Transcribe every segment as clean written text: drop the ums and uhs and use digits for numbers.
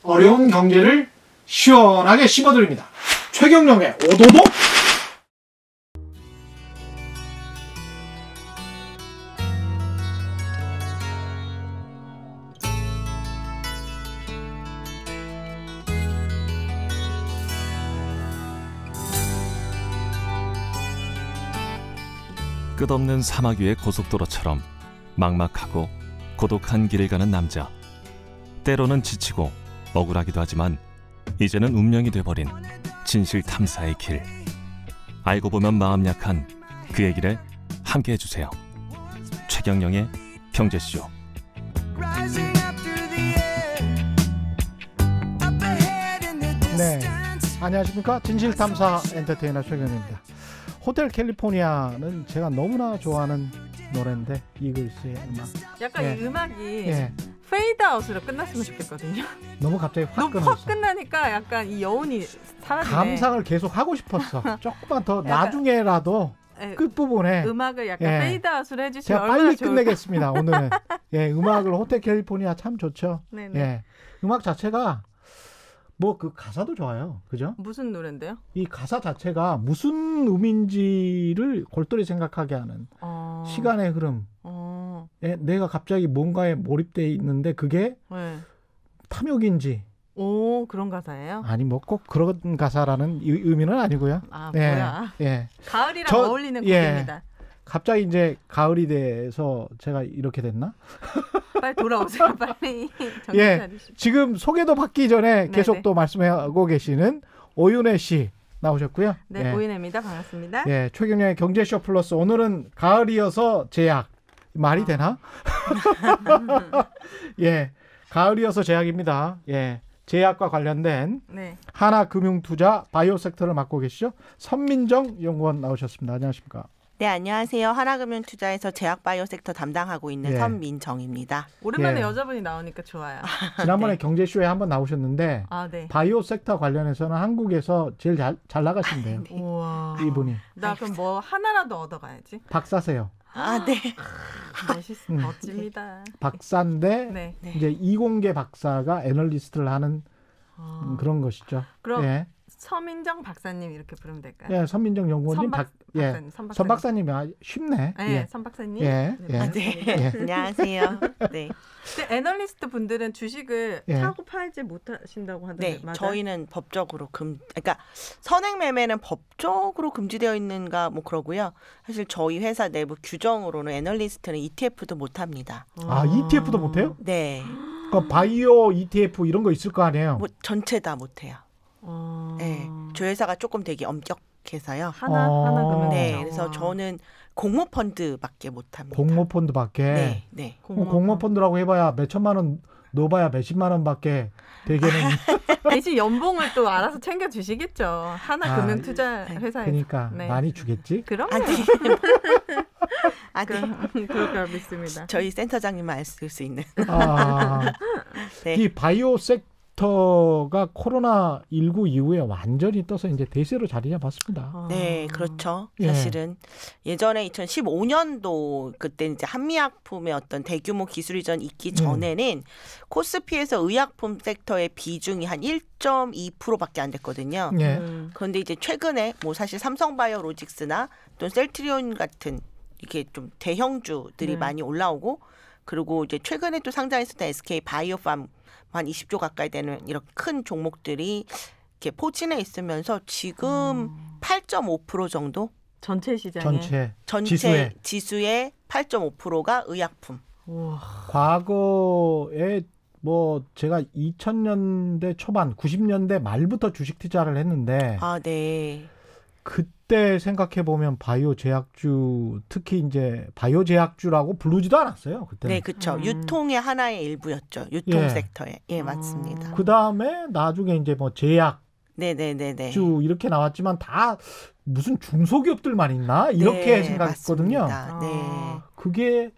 어려운 경제를 시원하게 씹어드립니다. 최경영의 오도독. 끝없는 사막 위의 고속도로처럼 막막하고 고독한 길을 가는 남자. 때로는 지치고 억울하기도 하지만 이제는 운명이 돼버린 진실 탐사의 길. 알고 보면 마음 약한 그의 길에 함께 해주세요. 최경영의 경제쇼. 네, 안녕하십니까. 진실탐사 엔터테이너 최경영입니다. 호텔 캘리포니아는 제가 너무나 좋아하는 노래인데 이글스의 음악. 약간 예. 이 음악이 예. 페이드아웃으로 끝났으면 좋겠거든요. 너무 갑자기 확 너무 끊어서. 확 끝나니까 약간 이 여운이 사라지네. 감상을 계속 하고 싶었어. 조금만 더 약간, 나중에라도 예, 끝부분에 음악을 약간 예. 페이드아웃으로 해주시면 제가 얼마나 빨리 좋을까. 끝내겠습니다. 오늘은 예, 음악을 호텔 캘리포니아 참 좋죠. 네네. 예, 음악 자체가 뭐 그 가사도 좋아요. 그죠? 무슨 노래인데요? 이 가사 자체가 무슨 의미인지를 골똘히 생각하게 하는 시간의 흐름. 내가 갑자기 뭔가에 몰입돼 있는데 그게 네. 탐욕인지 오, 그런 가사예요? 아니 뭐 꼭 그런 가사라는 의미는 아니고요. 아, 예, 뭐야. 예. 가을이랑 어울리는 곡입니다. 갑자기 이제 가을이 돼서 제가 이렇게 됐나? 빨리 돌아오세요. 빨리. 정신 예. 차리시고. 지금 소개도 받기 전에 계속 네네. 또 말씀하고 계시는 오윤혜 씨 나오셨고요. 네, 예. 오인혜입니다. 반갑습니다. 예, 최경영의 경제쇼 플러스 오늘은 가을이어서 제약. 말이 되나? 예, 가을이어서 제약입니다. 예, 제약과 관련된 네. 하나금융투자 바이오 섹터를 맡고 계시죠? 선민정 연구원 나오셨습니다. 안녕하십니까? 네, 안녕하세요. 하나금융투자에서 제약바이오 섹터 담당하고 있는 예. 선민정입니다. 오랜만에 예. 여자분이 나오니까 좋아요. 지난번에 네. 경제쇼에 한번 나오셨는데 아, 네. 바이오 섹터 관련해서는 한국에서 제일 잘 나가신대요. 우와. 이분이. 나 그럼 뭐 하나라도 얻어가야지. 박사세요. 아, 네. 멋집니다. 박사인데 네. 네. 이제 이공계 박사가 애널리스트를 하는 그런 것이죠. 그럼 예. 서민정 박사님 이렇게 부르면 될까요? 예, 선민정 연구원님 박사님, 선 박사님이 쉽네. 네, 예. 선 박사님. 예, 예. 아, 네. 예. 안녕하세요. 네. 근데 애널리스트 분들은 주식을 예. 사고 팔지 못하신다고 하던데 네, 맞아요? 저희는 법적으로 그러니까 선행 매매는 법적으로 금지되어 있는가 뭐 그러고요. 사실 저희 회사 내부 규정으로는 애널리스트는 ETF도 못 합니다. 아, ETF도 못 해요? 네. 그 바이오 ETF 이런 거 있을 거 아니에요? 뭐 전체 다 못 해요. 네. 저희 회사가 조금 되게 엄격해서요. 하나 그러면 네. 그래서 저는 공모 펀드밖에 못 합니다. 공모 펀드밖에. 네. 네. 공모 펀드라고 해봐야 몇 천만 원 넣어봐야 몇십만 원밖에 되게는. 대신 연봉을 또 알아서 챙겨 주시겠죠. 하나 금융투자 회사에서. 그러니까 네. 많이 주겠지. 그럼요. 그럴 걸 믿습니다. 저희 센터장님만 알 수 있는. 아, 네. 이 바이오 섹터가 코로나19 이후에 완전히 떠서 이제 대세로 자리 잡았습니다. 네, 그렇죠. 예. 사실은 예전에 2015년도 그때 이제 한미약품의 어떤 대규모 기술 이전 있기 전에는 코스피에서 의약품 섹터의 비중이 한 1.2%밖에 안 됐거든요. 예. 그런데 이제 최근에 뭐 사실 삼성바이오로직스나 또 셀트리온 같은 이렇게 좀 대형주들이 많이 올라오고 그리고 이제 최근에 또 상장했었던 SK 바이오팜 한 20조 가까이 되는 이렇게 큰 종목들이 이렇게 포진해 있으면서 지금 8.5% 정도 전체 시장에 전체 지수의 8.5%가 의약품. 우와. 과거에 뭐 제가 2000년대 초반 90년대 말부터 주식 투자를 했는데 아, 네. 그때 생각해 보면 바이오 제약주 특히 이제 바이오 제약주라고 부르지도 않았어요. 그때는. 네, 그렇죠. 유통의 하나의 일부였죠. 유통 섹터에. 예, 맞습니다. 그 다음에 나중에 이제 뭐 제약주 네네네네. 이렇게 나왔지만 다 무슨 중소기업들만 있나 이렇게 네, 생각했거든요. 맞습니다. 네. 그게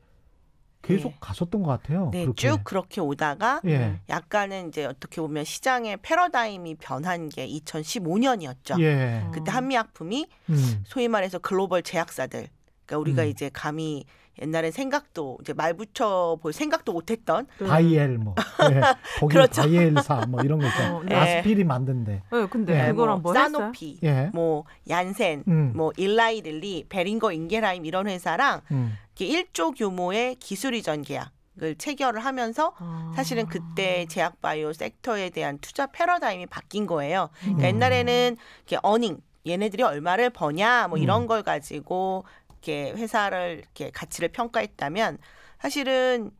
계속 네. 갔었던 것 같아요. 네, 그렇게. 쭉 그렇게 오다가 예. 약간은 이제 어떻게 보면 시장의 패러다임이 변한 게 2015년이었죠. 예. 그때 한미약품이 소위 말해서 글로벌 제약사들, 그러니까 우리가 이제 감히 옛날엔 생각도 이제 말 붙여 볼 생각도 못했던 바이엘 뭐 네. 독일 그렇죠. 바이엘사 뭐 이런 거 있잖아요. 네. 아스피린 만든데. 네, 근데 네. 그거랑 뭐 했어요? 사노피, 예. 뭐 얀센, 뭐 일라이 릴리, 베링거 인겔하임 이런 회사랑 이렇게 1조 규모의 기술 이전 계약을 체결을 하면서 사실은 그때 제약바이오 섹터에 대한 투자 패러다임이 바뀐 거예요. 그러니까 옛날에는 이렇게 어닝 얘네들이 얼마를 버냐 뭐 이런 걸 가지고 이렇게 회사를 이렇게 가치를 평가했다면 사실은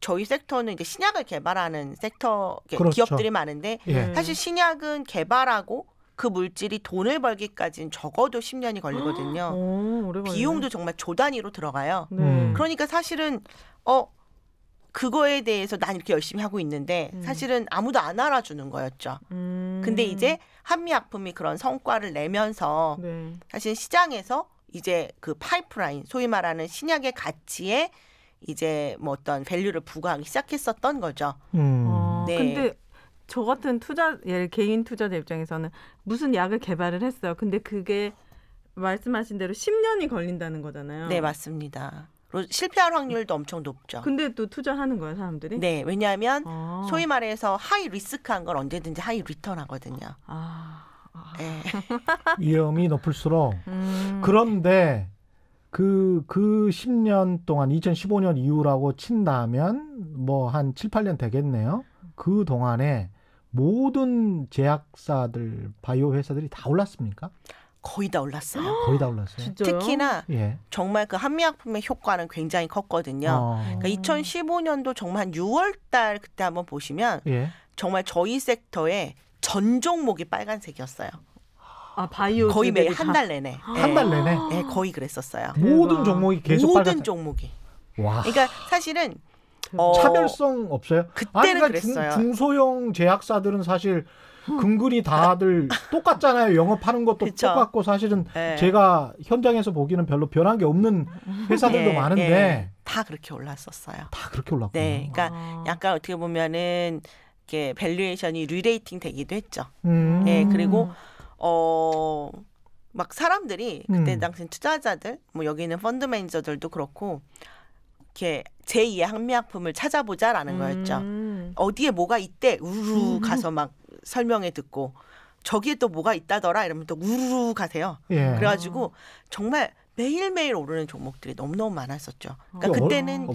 저희 섹터는 이제 신약을 개발하는 섹터 그렇죠. 기업들이 많은데 예. 사실 신약은 개발하고 그 물질이 돈을 벌기까지는 적어도 10년이 걸리거든요. 오래 걸리네. 비용도 정말 조 단위로 들어가요. 네. 그러니까 사실은 그거에 대해서 난 이렇게 열심히 하고 있는데 사실은 아무도 안 알아주는 거였죠. 근데 이제 한미약품이 그런 성과를 내면서 네. 사실 시장에서 이제 그 파이프라인 소위 말하는 신약의 가치에 이제 뭐 어떤 밸류를 부과하기 시작했었던 거죠. 네. 근데 저 같은 개인 투자자 입장에서는 무슨 약을 개발을 했어요. 근데 그게 말씀하신 대로 10년이 걸린다는 거잖아요. 네, 맞습니다. 실패할 확률도 엄청 높죠. 근데 또 투자하는 거예요, 사람들이? 네, 왜냐하면 소위 말해서 하이 리스크한 걸 언제든지 하이 리턴 하거든요. 네. 위험이 높을수록 그런데 그 10년 동안 2015년 이후라고 친다면 뭐 한 7, 8년 되겠네요. 그 동안에 모든 제약사들, 바이오 회사들이 다 올랐습니까? 거의 다 올랐어요. 거의 다 올랐어요. 진짜요? 특히나 예. 정말 그 한미약품의 효과는 굉장히 컸거든요. 그러니까 2015년도 정말 한 6월 달 그때 한번 보시면 예. 정말 저희 섹터에 전 종목이 빨간색이었어요. 바이오 거의 매일 한 달 내내. 한 달 내내? 네, 거의 그랬었어요. 모든 종목이 계속 모든 빨갛다. 종목이. 와. 그러니까 사실은 차별성 없어요? 그때는 그러니까 그랬어요. 중소형 제약사들은 사실 근근이 다들 똑같잖아요. 영업하는 것도 그쵸. 똑같고 사실은 네. 제가 현장에서 보기는 별로 변한 게 없는 회사들도 네, 많은데 네. 다 그렇게 올랐었어요. 다 그렇게 올랐군요. 네, 그러니까 약간 어떻게 보면은 이렇게 밸류에이션이 리레이팅 되기도 했죠. 네, 그리고 막 사람들이 그때 당시 투자자들, 뭐 여기 있는 펀드 매니저들도 그렇고 이렇게 제2의 한미약품을 찾아보자라는 거였죠. 어디에 뭐가 있대 우르르 가서 막 설명해 듣고 저기에 또 뭐가 있다더라 이러면 또 우르르 가세요. 예. 그래가지고 정말 매일매일 오르는 종목들이 너무너무 많았었죠. 그러니까 그때는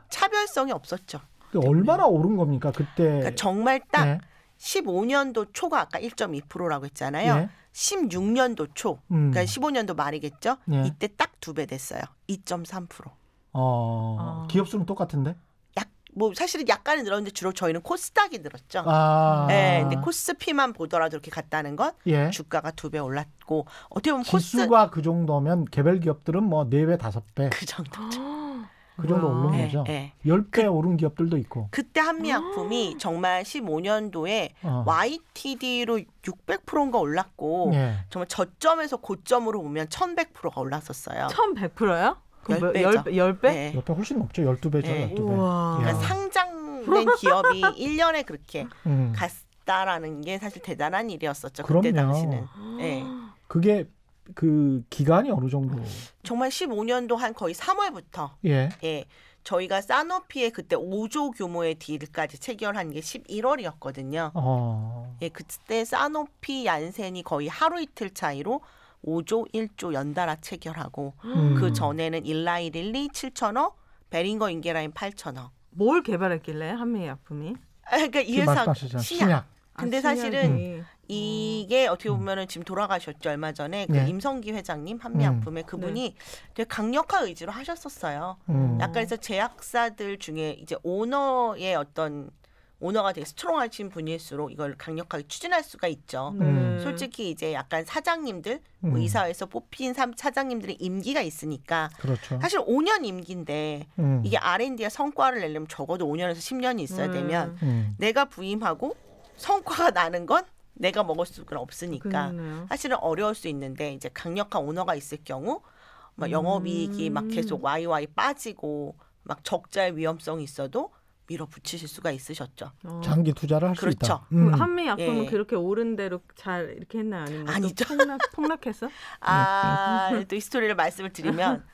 차별성이 없었죠. 얼마나 오른 겁니까? 그때 그러니까 정말 딱 예. 15년도 초가 아까 1.2%라고 했잖아요. 예. 16년도 초, 그러니까 15년도 말이겠죠. 예. 이때 딱 2배 됐어요. 2.3%. 기업 수는 똑같은데? 뭐 사실은 약간은 늘었는데 주로 저희는 코스닥이 늘었죠. 네, 근데 코스피만 보더라도 이렇게 갔다는 건 예. 주가가 2배 올랐고 어떻게 보면 지수가 그 정도면 개별 기업들은 뭐 4배, 5배 그 정도죠. 그 정도 오른 거죠. 네. 10배 오른 기업들도 있고. 그때 한미약품이 정말 15년도에 YTD로 600%인가 올랐고 예. 정말 저점에서 고점으로 보면 1100%가 올랐었어요. 1100%요? 10배죠. 10배? 네. 옆에 훨씬 높죠. 12배죠. 네. 12배. 그러니까 상장된 기업이 1년에 그렇게 갔다라는 게 사실 대단한 일이었었죠. 그때 그럼요. 당시는. 네. 그게 그 기간이 어느 정도? 정말 15년도 한 거의 3월부터 예. 저희가 사노피의 그때 5조 규모의 딜까지 체결한 게 11월이었거든요. 그때 사노피 얀센이 거의 하루 이틀 차이로 5조, 1조 연달아 체결하고 그 전에는 일라이 릴리 7천억, 베링거 인겔하임 8천억. 뭘 개발했길래 한미약품이? 그러니까 이 회사 신약. 근데 사실은 이게 어떻게 보면은 지금 돌아가셨죠. 얼마 전에 그 임성기 회장님 한미약품의 그분이 되게 강력한 의지로 하셨었어요. 약간 그래서 제약사들 중에 이제 오너가 되게 스트롱하신 분일수록 이걸 강력하게 추진할 수가 있죠. 솔직히 이제 약간 사장님들, 뭐 이사회에서 뽑힌 사장님들의 임기가 있으니까 그렇죠. 사실 5년 임기인데 이게 R&D의 성과를 내려면 적어도 5년에서 10년이 있어야 되면 내가 부임하고 성과가 나는 건 내가 먹을 수가 없으니까 사실은 어려울 수 있는데 이제 강력한 오너가 있을 경우 막 영업이익이 막 계속 와이와이 빠지고 막 적자의 위험성이 있어도 밀어붙이실 수가 있으셨죠. 장기 투자를 할 수 그렇죠. 있다. 한미약품은 그렇게 오른 대로 잘 이렇게 했나요? 아니면 아니죠. 폭락했어? 또 이 스토리를 말씀을 드리면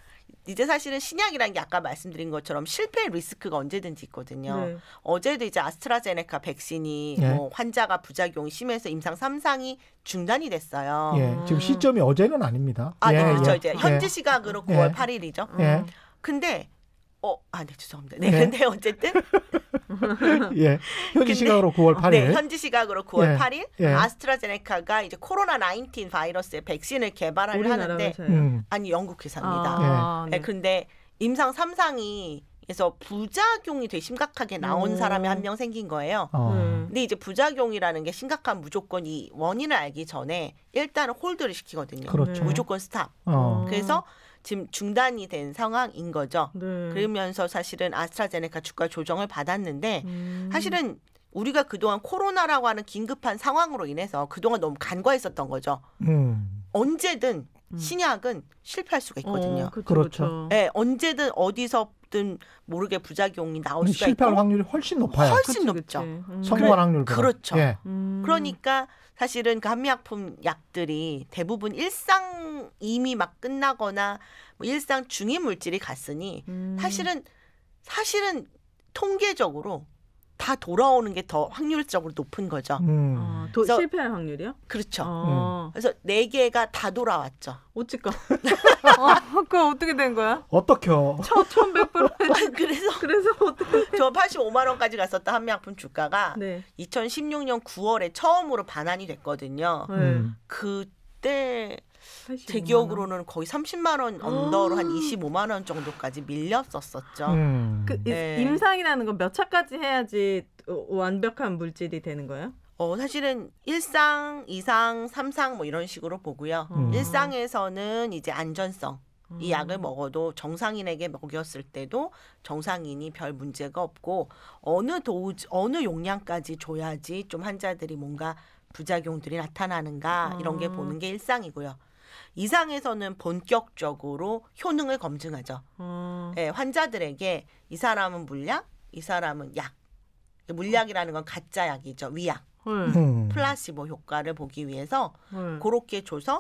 이제 사실은 신약이라는 게 아까 말씀드린 것처럼 실패 리스크가 언제든지 있거든요. 네. 어제도 이제 아스트라제네카 백신이 예. 뭐 환자가 부작용이 심해서 임상 3상이 중단이 됐어요. 예. 지금 시점이 어제는 아닙니다. 아, 예, 네, 그렇죠. 예. 이제 현지 시각으로 9월 8일이죠. 예. 근데 네, 죄송합니다. 네, 예. 근데 어쨌든 예. 현지 시각으로 9월 8일. 네, 현지 시각으로 9월 예. 8일 예. 아스트라제네카가 이제 코로나 19 바이러스의 백신을 개발을 우리나라 하는데 회사예요? 아니 영국 회사입니다. 아, 네. 근데 임상 3상이 에서 부작용이 되게 심각하게 나온 사람이 한 명 생긴 거예요. 근데 이제 부작용이라는 게 심각한 무조건 이 원인을 알기 전에 일단은 홀드를 시키거든요. 그렇죠. 무조건 스탑. 그래서 지금 중단이 된 상황인 거죠. 네. 그러면서 사실은 아스트라제네카 주가 조정을 받았는데 사실은 우리가 그동안 코로나라고 하는 긴급한 상황으로 인해서 그동안 너무 간과했었던 거죠. 언제든 신약은 실패할 수가 있거든요. 그렇죠. 네, 언제든 어디서든 모르게 부작용이 나올 수가 실패할 있고 확률이 훨씬 높아요. 훨씬 높죠. 성공할 확률보다. 그렇죠. 예. 그러니까 사실은 그 한미약품 약들이 대부분 일상 이미 막 끝나거나 뭐 일상 중인 물질이 갔으니 사실은 통계적으로 다 돌아오는 게 더 확률적으로 높은 거죠. 그래서, 실패할 확률이요? 그렇죠. 그래서 4개가 다 돌아왔죠. 어찌까? 그거 어떻게 된 거야? 어떻게요? 1100%. 그래서 어떻게? 저 85만 원까지 갔었던 한미약품 주가가 네. 2016년 9월에 처음으로 반환이 됐거든요. 그때 제 기억으로는 거의 30만 원 언더로 한 25만 원 정도까지 밀렸었었죠. 네. 임상이라는 건 몇 차까지 해야지 완벽한 물질이 되는 거예요? 사실은 1상, 2상, 3상 뭐 이런 식으로 보고요. 1상에서는 이제 안전성. 이 약을 먹어도 정상인에게 먹였을 때도 정상인이 별 문제가 없고 어느 용량까지 줘야지 좀 환자들이 뭔가 부작용들이 나타나는가 이런 게 보는 게 1상이고요. 2상에서는 본격적으로 효능을 검증하죠. 네, 환자들에게 이 사람은 물약, 이 사람은 약. 물약이라는 건 가짜 약이죠. 위약. 플라시보 효과를 보기 위해서 그렇게 줘서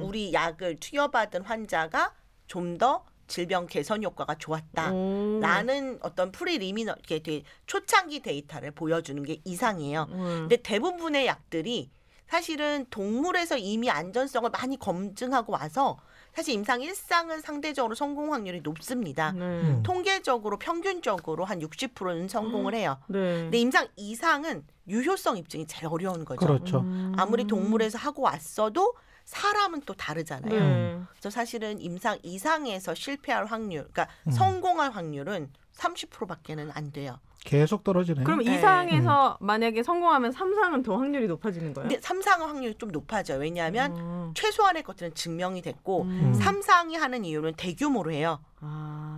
우리 약을 투여받은 환자가 좀 더 질병 개선 효과가 좋았다라는 어떤 프리리미널 이렇게 되게 초창기 데이터를 보여주는 게 이상이에요. 근데 대부분의 약들이 사실은 동물에서 이미 안전성을 많이 검증하고 와서 사실 임상 1상은 상대적으로 성공 확률이 높습니다. 통계적으로 평균적으로 한 60%는 성공을 해요. 근데 임상 2상은 유효성 입증이 제일 어려운 거죠. 그렇죠. 아무리 동물에서 하고 왔어도 사람은 또 다르잖아요. 그래서 사실은 임상 2상에서 실패할 확률, 그러니까 성공할 확률은 30%밖에는 안 돼요. 계속 떨어지네요. 그럼 2상에서 만약에 성공하면 3상은 더 확률이 높아지는 거예요? 근데 3상은 확률이 좀 높아져요. 왜냐하면 최소한의 것들은 증명이 됐고 3상이 하는 이유는 대규모로 해요.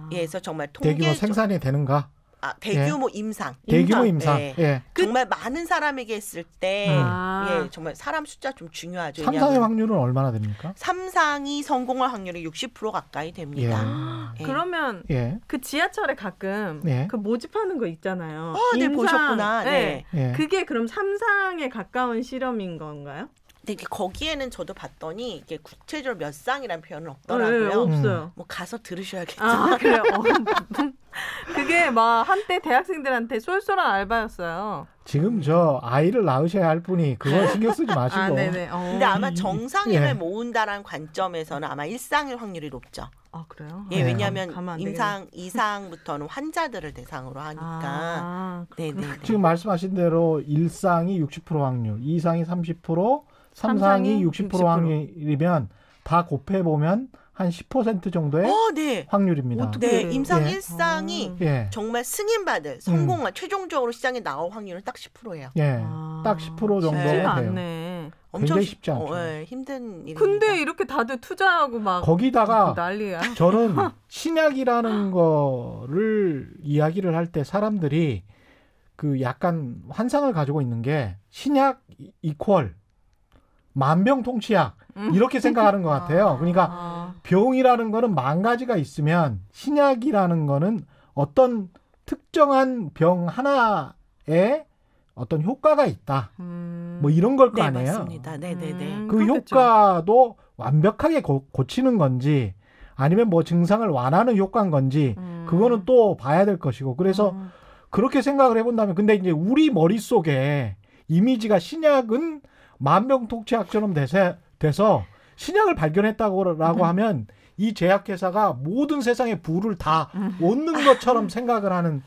그래서 정말 대규모 생산이 되는가? 대규모 임상. 대규모 임상. 네. 예. 정말 많은 사람에게 했을 때 정말 사람 숫자 좀 중요하죠. 3상의 확률은 얼마나 됩니까? 3상이 성공할 확률이 60% 가까이 됩니다. 그러면 그 지하철에 가끔 그 모집하는 거 있잖아요. 네, 보셨구나. 네. 그게 그럼 3상에 가까운 실험인 건가요? 근데 거기에는 저도 봤더니 이게 구체적으로 몇 상이라는 표현은 없더라고요. 없어요. 뭐 가서 들으셔야겠죠. 그래요. 그게 막 한때 대학생들한테 쏠쏠한 알바였어요. 지금 저 아이를 낳으셔야 할 분이 그걸 신경 쓰지 마시고. 네네. 근데 아마 정상인을 모은다라는 관점에서는 아마 1상일 확률이 높죠. 그래요? 왜냐하면 임상 2상부터는 환자들을 대상으로 하니까. 네네. 지금 말씀하신 대로 1상이 60% 확률, 2상이 30%, 3상이 60% 확률이면 다 곱해보면 한 10% 정도의 확률입니다. 네, 임상 1상이 정말 승인받을 성공한 최종적으로 시장에 나올 확률은 딱 10%예요. 딱 10% 정도 돼요. 엄청 쉽지 않죠. 힘든 일입니다. 근데 이렇게 다들 투자하고 막 거기다가 난리야. 저는 신약이라는 거를 이야기를 할 때 사람들이 그 약간 환상을 가지고 있는 게 신약 이퀄 만병통치약 이렇게 생각하는 것 같아요. 그러니까 병이라는 거는 만 가지가 있으면 신약이라는 거는 어떤 특정한 병 하나에 어떤 효과가 있다. 뭐 이런 걸 거 아니에요. 맞습니다. 네네네. 그 효과도 완벽하게 고치는 건지 아니면 뭐 증상을 완화하는 효과인 건지 그거는 또 봐야 될 것이고 그래서 그렇게 생각을 해본다면 근데 이제 우리 머릿속에 이미지가 신약은 만병통치약처럼 돼서 신약을 발견했다고 하면 이 제약회사가 모든 세상의 부를 다 얻는 것처럼 생각을 하는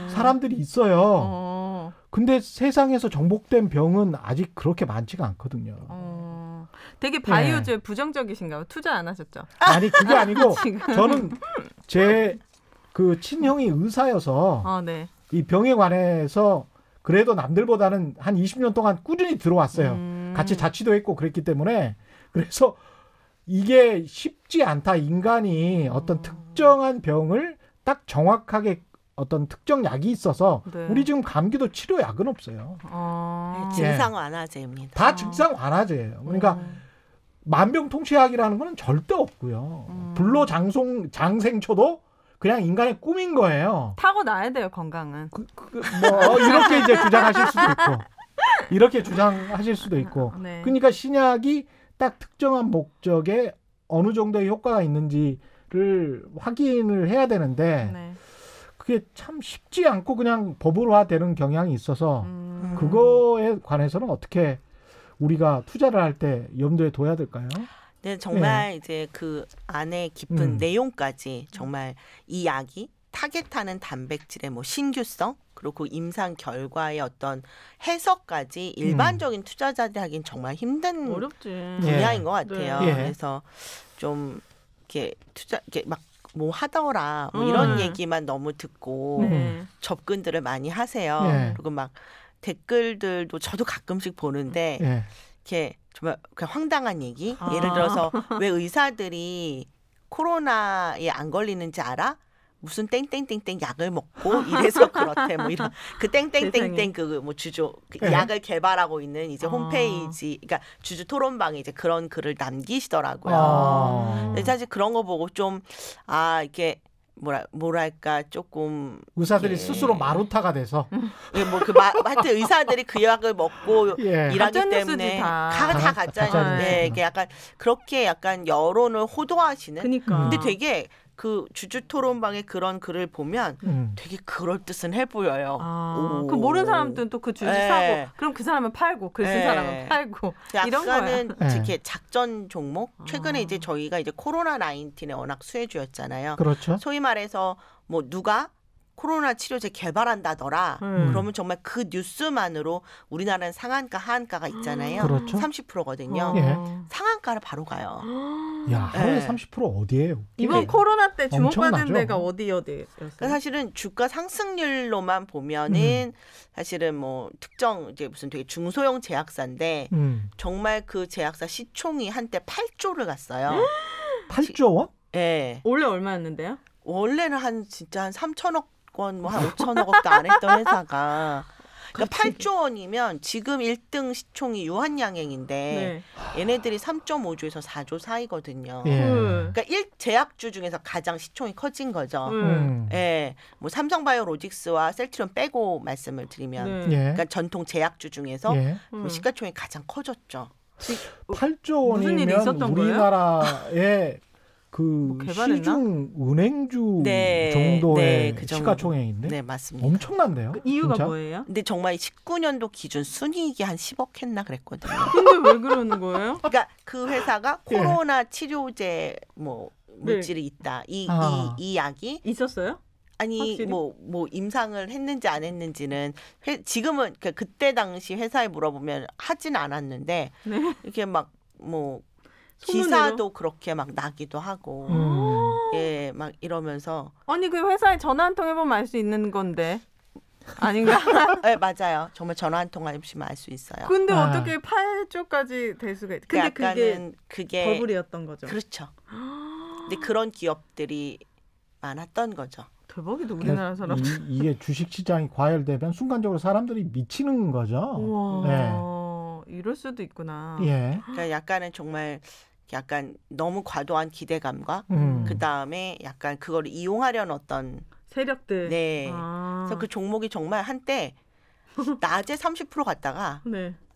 사람들이 있어요. 근데 세상에서 정복된 병은 아직 그렇게 많지가 않거든요. 되게 바이오주에 부정적이신가 봐요. 투자 안 하셨죠? 아니 그게 아니고 저는 제 그 친형이 의사여서 네. 이 병에 관해서 그래도 남들보다는 한 20년 동안 꾸준히 들어왔어요. 같이 자취도 했고 그랬기 때문에 그래서 이게 쉽지 않다. 인간이 어떤 특정한 병을 딱 정확하게 어떤 특정 약이 있어서 네. 우리 지금 감기도 치료약은 없어요. 증상 완화제입니다. 다 증상 완화제예요. 그러니까 만병통치약이라는 거는 절대 없고요. 불로장생초도 그냥 인간의 꿈인 거예요. 타고나야 돼요, 건강은. 뭐 이렇게 이제 주장하실 수도 있고 이렇게 주장하실 수도 있고 네. 그러니까 신약이 딱 특정한 목적에 어느 정도의 효과가 있는지를 확인을 해야 되는데 네. 그게 참 쉽지 않고 그냥 법으로화되는 경향이 있어서 그거에 관해서는 어떻게 우리가 투자를 할 때 염두에 둬야 될까요? 네, 정말 이제 그 안에 깊은 내용까지 정말 이 약이 타겟하는 단백질의 뭐 신규성 그리고 그 임상 결과의 어떤 해석까지 일반적인 투자자들이 하긴 정말 힘든 어렵지. 분야인 것 같아요. 네. 그래서 좀 이렇게 이렇게 막 뭐 하더라 뭐 이런 얘기만 너무 듣고 접근들을 많이 하세요. 그리고 막 댓글들도 저도 가끔씩 보는데 이렇게 정말 그냥 황당한 얘기. 예를 들어서 왜 의사들이 코로나에 안 걸리는지 알아? 무슨 땡땡땡땡 약을 먹고 이래서 그렇대. 뭐 이런 그 땡땡땡땡 그 뭐 주조 그 약을 개발하고 있는 이제 홈페이지, 그러니까 주주 토론방에 이제 그런 글을 남기시더라고요. 근데 사실 그런 거 보고 좀 이게 뭐랄까 조금 의사들이 스스로 마루타가 돼서 하여튼 의사들이 그 약을 먹고 일하기 때문에 다 가짜인데 이게 약간 그렇게 약간 여론을 호도하시는. 그러니까. 근데 되게 그 주주 토론방의 그런 글을 보면 되게 그럴 뜻은 해 보여요. 그 모르는 사람들은 또 그 주주 사고 그럼 그 사람은 팔고 글 쓴 사람은 팔고 이런 거야. 약간은 이렇게 작전 종목. 최근에 이제 저희가 이제 코로나 19에 워낙 수혜주였잖아요. 그렇죠. 소위 말해서 뭐 누가 코로나 치료제 개발한다더라. 그러면 정말 그 뉴스만으로 우리나라는 상한가 하한가가 있잖아요. 그렇죠. 30%거든요. 상한가를 바로 가요. 야, 하루에 30% 어디예요? 이번 코로나 때 주목받은 엄청나죠? 데가 어디였어요? 그러니까 사실은 주가 상승률로만 보면은 사실은 뭐 특정 이제 무슨 되게 중소형 제약사인데 정말 그 제약사 시총이 한때 8조를 갔어요. 8조 원? 네. 원래 얼마였는데요? 원래는 진짜 한 3천억 원, 뭐 한 5천억 원도 안 했던 회사가. 그러니까 8조 원이면 지금 1등 시총이 유한양행인데 얘네들이 3.5조에서 4조 사이거든요. 그러니까 제약주 중에서 가장 시총이 커진 거죠. 뭐 삼성바이오로직스와 셀트리온 빼고 말씀을 드리면 그러니까 전통 제약주 중에서 시가총이 가장 커졌죠. 8조 무슨 일이 원이면 있었던 우리나라의 그 시중 은행주 정도의 그 시가총액인데? 네, 맞습니다. 엄청난데요? 그 이유가 진짜? 뭐예요? 근데 정말 19년도 기준 순이익이 한 10억 했나 그랬거든요. 근데 왜 그러는 거예요? 그러니까 그 회사가 코로나 치료제 뭐 물질이 있다. 이 약이 있었어요? 아니 확실히? 뭐 임상을 했는지 안 했는지는 지금은 그때 당시 회사에 물어보면 하진 않았는데 이렇게 막 뭐 기사도 그렇게 막 나기도 하고 막 이러면서 아니 그 회사에 전화 한 통 해보면 알 수 있는 건데 아닌가? 네, 맞아요. 정말 전화 한 통 하시면 알 수 있어요. 근데 어떻게 8조까지 될 수가 있? 근데 그게 버블이었던 거죠. 그렇죠. 근데 그런 기업들이 많았던 거죠. 대박이다 우리나라 사람. 이게 주식시장이 과열되면 순간적으로 사람들이 미치는 거죠. 우와, 이럴 수도 있구나. 그러니까 약간은 정말 약간 너무 과도한 기대감과 그 다음에 약간 그걸 이용하려는 어떤 세력들. 그래서 그 종목이 정말 한때 낮에 30% 갔다가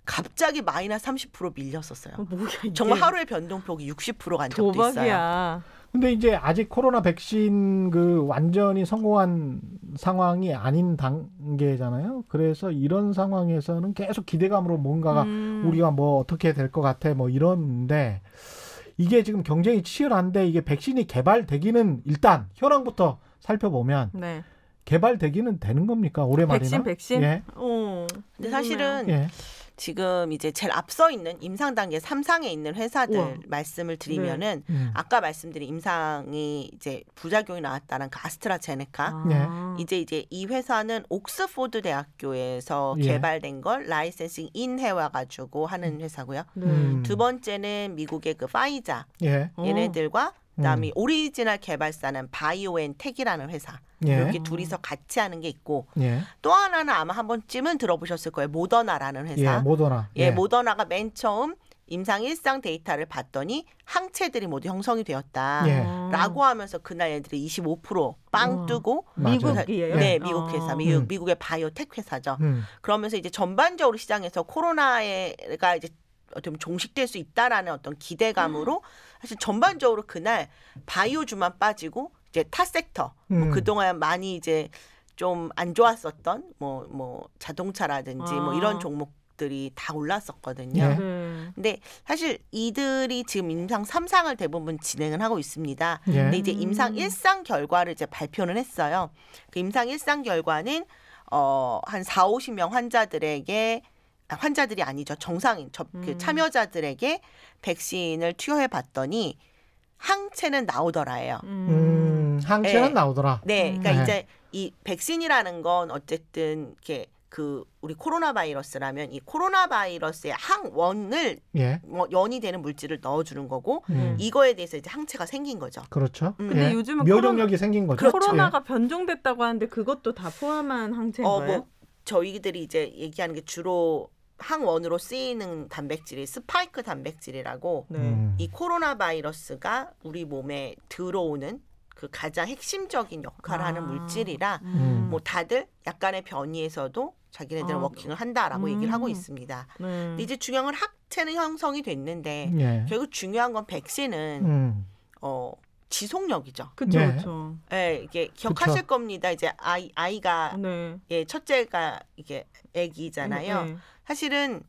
갑자기 마이너스 30% 밀렸었어요. 뭐야, 이게. 정말 하루에 변동폭이 60% 간 적도 도박이야. 있어요. 근데 이제 아직 코로나 백신 그 완전히 성공한 상황이 아닌 단계잖아요. 그래서 이런 상황에서는 계속 기대감으로 뭔가가 우리가 뭐 어떻게 될 것 같아 뭐 이런데 이게 지금 경쟁이 치열한데 이게 백신이 개발되기는 일단 현황부터 살펴보면 네. 개발되기는 되는 겁니까? 올해 말이나? 백신? 예. 근데 사실은 예. 지금 이제 제일 앞서 있는 임상 단계 3상에 있는 회사들 우와. 말씀을 드리면은 아까 말씀드린 임상이 이제 부작용이 나왔다는 그 아스트라제네카 이제 이 회사는 옥스포드 대학교에서 예. 개발된 걸 라이센싱 인해 와 가지고 하는 회사고요. 두 번째는 미국의 그 파이자 예. 얘네들과 그다음에 오리지널 개발사는 바이오엔텍이라는 회사. 예. 이렇게 둘이서 같이 하는 게 있고 예. 또 하나는 아마 한 번쯤은 들어보셨을 거예요. 모더나라는 회사. 예. 모더나. 예, 모더나가 맨 처음 임상 1상 데이터를 봤더니 항체들이 모두 형성이 되었다. 예. 라고 하면서 그날 얘들이 25%빵 뜨고 미국이에요? 네, 미국 회사. 미국의 바이오텍 회사죠. 그러면서 이제 전반적으로 시장에서 코로나가 이제 어떻게 보면 종식될 수 있다라는 어떤 기대감으로 사실 전반적으로 그날 바이오주만 빠지고 이제 타 섹터 뭐 그동안 많이 이제 좀 안 좋았었던 뭐 자동차라든지 뭐 이런 종목들이 다 올랐었거든요. 예. 근데 사실 이들이 지금 임상 3상을 대부분 진행을 하고 있습니다. 예. 근데 이제 임상 1상 결과를 이제 발표는 했어요. 그 임상 1상 결과는 한 4, 50명 환자들이 아니죠. 정상인 그 참여자들에게 백신을 투여해 봤더니 항체는 나오더라예요. 항체는 네. 나오더라. 네, 그러니까 네. 이제 이 백신이라는 건 어쨌든 이렇게 그 우리 코로나 바이러스라면 이 코로나 바이러스의 항원을 예. 원이 되는 물질을 넣어주는 거고 이거에 대해서 이제 항체가 생긴 거죠. 그렇죠. 근데 예. 요즘은 면역력이 생긴 거죠. 코로나가 변종됐다고 하는데 그것도 다 포함한 항체인 거예요? 뭐 저희들이 이제 얘기하는 게 주로 항원으로 쓰이는 단백질이 스파이크 단백질이라고 이 코로나 바이러스가 우리 몸에 들어오는 그 가장 핵심적인 역할을 하는 물질이라 뭐 다들 약간의 변이에서도 자기네들은 워킹을 한다라고 얘기를 하고 있습니다. 근데 이제 중요한 건 항체는 형성이 됐는데 예. 결국 중요한 건 백신은 지속력이죠. 그렇죠, 네. 그렇죠. 예, 이게 기억하실 그쵸. 겁니다. 이제 아이가 네. 예, 첫째가 이게 아기잖아요. 네. 사실은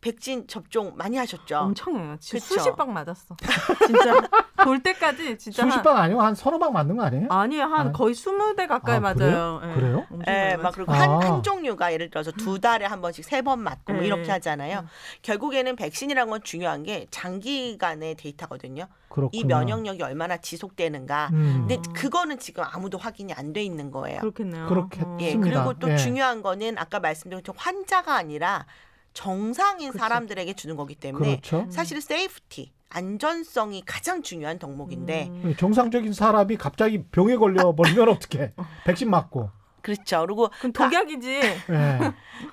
백신 접종 많이 하셨죠? 엄청 해요. 그쵸? 수십 방 맞았어. 진짜 돌 때까지 진짜 수십 방 아니고 한 서너 방 맞는 거 아니에요? 아니에요. 한 거의 20대 가까이 아, 맞아요. 예. 그래요? 엄청 예, 많이 막 맞아요. 그리고 아. 한 종류가 예를 들어서 2달에 한 번씩 3번 맞고 뭐 네. 이렇게 하잖아요. 결국에는 백신이라는 건 중요한 게 장기간의 데이터거든요. 그렇군요. 이 면역력이 얼마나 지속되는가. 근데 그거는 지금 아무도 확인이 안 돼 있는 거예요. 그렇겠네요. 그렇겠- 예, 있습니다. 그리고 또 예. 중요한 거는 아까 말씀드린 것처럼 환자가 아니라 정상인 그치. 사람들에게 주는 거기 때문에 그렇죠. 사실 세이프티, 안전성이 가장 중요한 덕목인데 정상적인 사람이 갑자기 병에 걸려버리면 어떡해. 백신 맞고. 그렇죠. 그리고 그럼 독약이지. 예.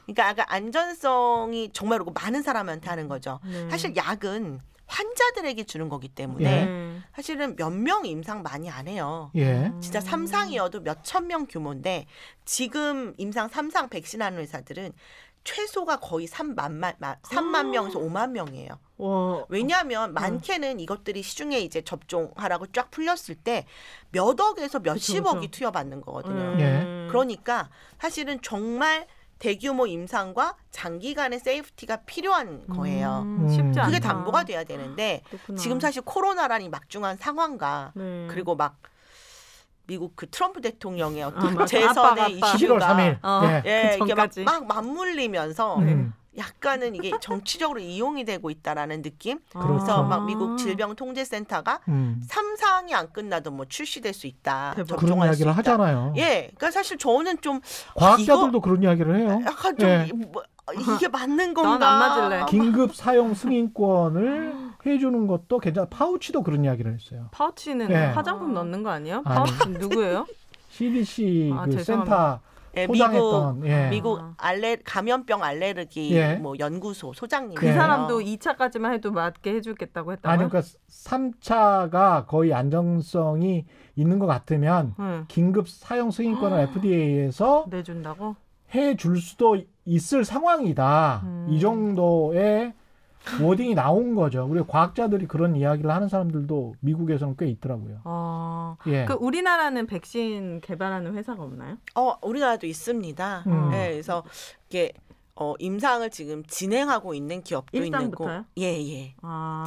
그러니까 아까 안전성이 정말 그리고 많은 사람한테 하는 거죠. 네. 사실 약은 환자들에게 주는 거기 때문에 예. 사실은 몇 명 임상 많이 안 해요. 예. 진짜 3상이어도 몇 천 명 규모인데 지금 임상 3상 백신하는 회사들은 최소가 거의 3만 명에서 5만 명이에요. 와. 왜냐하면 많게는 이것들이 시중에 이제 접종하라고 쫙 풀렸을 때 몇 억에서 몇십억이 그쵸. 투여받는 거거든요. 예. 그러니까 사실은 정말 대규모 임상과 장기간의 세이프티가 필요한 거예요. 쉽지 않다. 그게 담보가 돼야 되는데 그렇구나. 지금 사실 코로나라는 이 막중한 상황과 네. 그리고 막 미국 그 트럼프 대통령의 맞아. 어떤 압박. 재선의 11월 이슈가 3일. 어. 예. 예, 이게 전까지. 막 맞물리면서 약간은 이게 정치적으로 이용이 되고 있다라는 느낌. 그렇죠. 그래서 막 미국 질병통제센터가 3상이 안 끝나도 뭐 출시될 수 있다. 대박. 그런 접종할 수 이야기를 있다. 하잖아요. 예, 그러니까 사실 저는 좀 과학자들도 그런 이야기를 해요. 약간 좀 예. 뭐, 이게 맞는 건가? 난 안 맞을래. 긴급 사용 승인권을 해주는 것도 괜찮아. 파우치도 그런 이야기를 했어요. 파우치는 네. 화장품 넣는 거 아니에요? 아니. 파우치 누구예요? CDC 아, 그 죄송합니다. 센터 예, 소장했던 미국 감염병 알레르기 예. 뭐 연구소 소장님. 그 사람도 2차까지만 해도 맞게 해주겠다고 했다고요? 아니 그러니까 3차가 거의 안정성이 있는 것 같으면 응. 긴급 사용 승인권을 FDA에서 내준다고? 해줄 수도 있을 상황이다. 이 정도의 워딩이 나온 거죠. 우리 과학자들이 그런 이야기를 하는 사람들도 미국에서는 꽤 있더라고요. 예. 그 우리나라는 백신 개발하는 회사가 없나요? 우리나라도 있습니다. 네, 그래서 이게 임상을 지금 진행하고 있는 기업도 있는 거. 1상부터요? 예.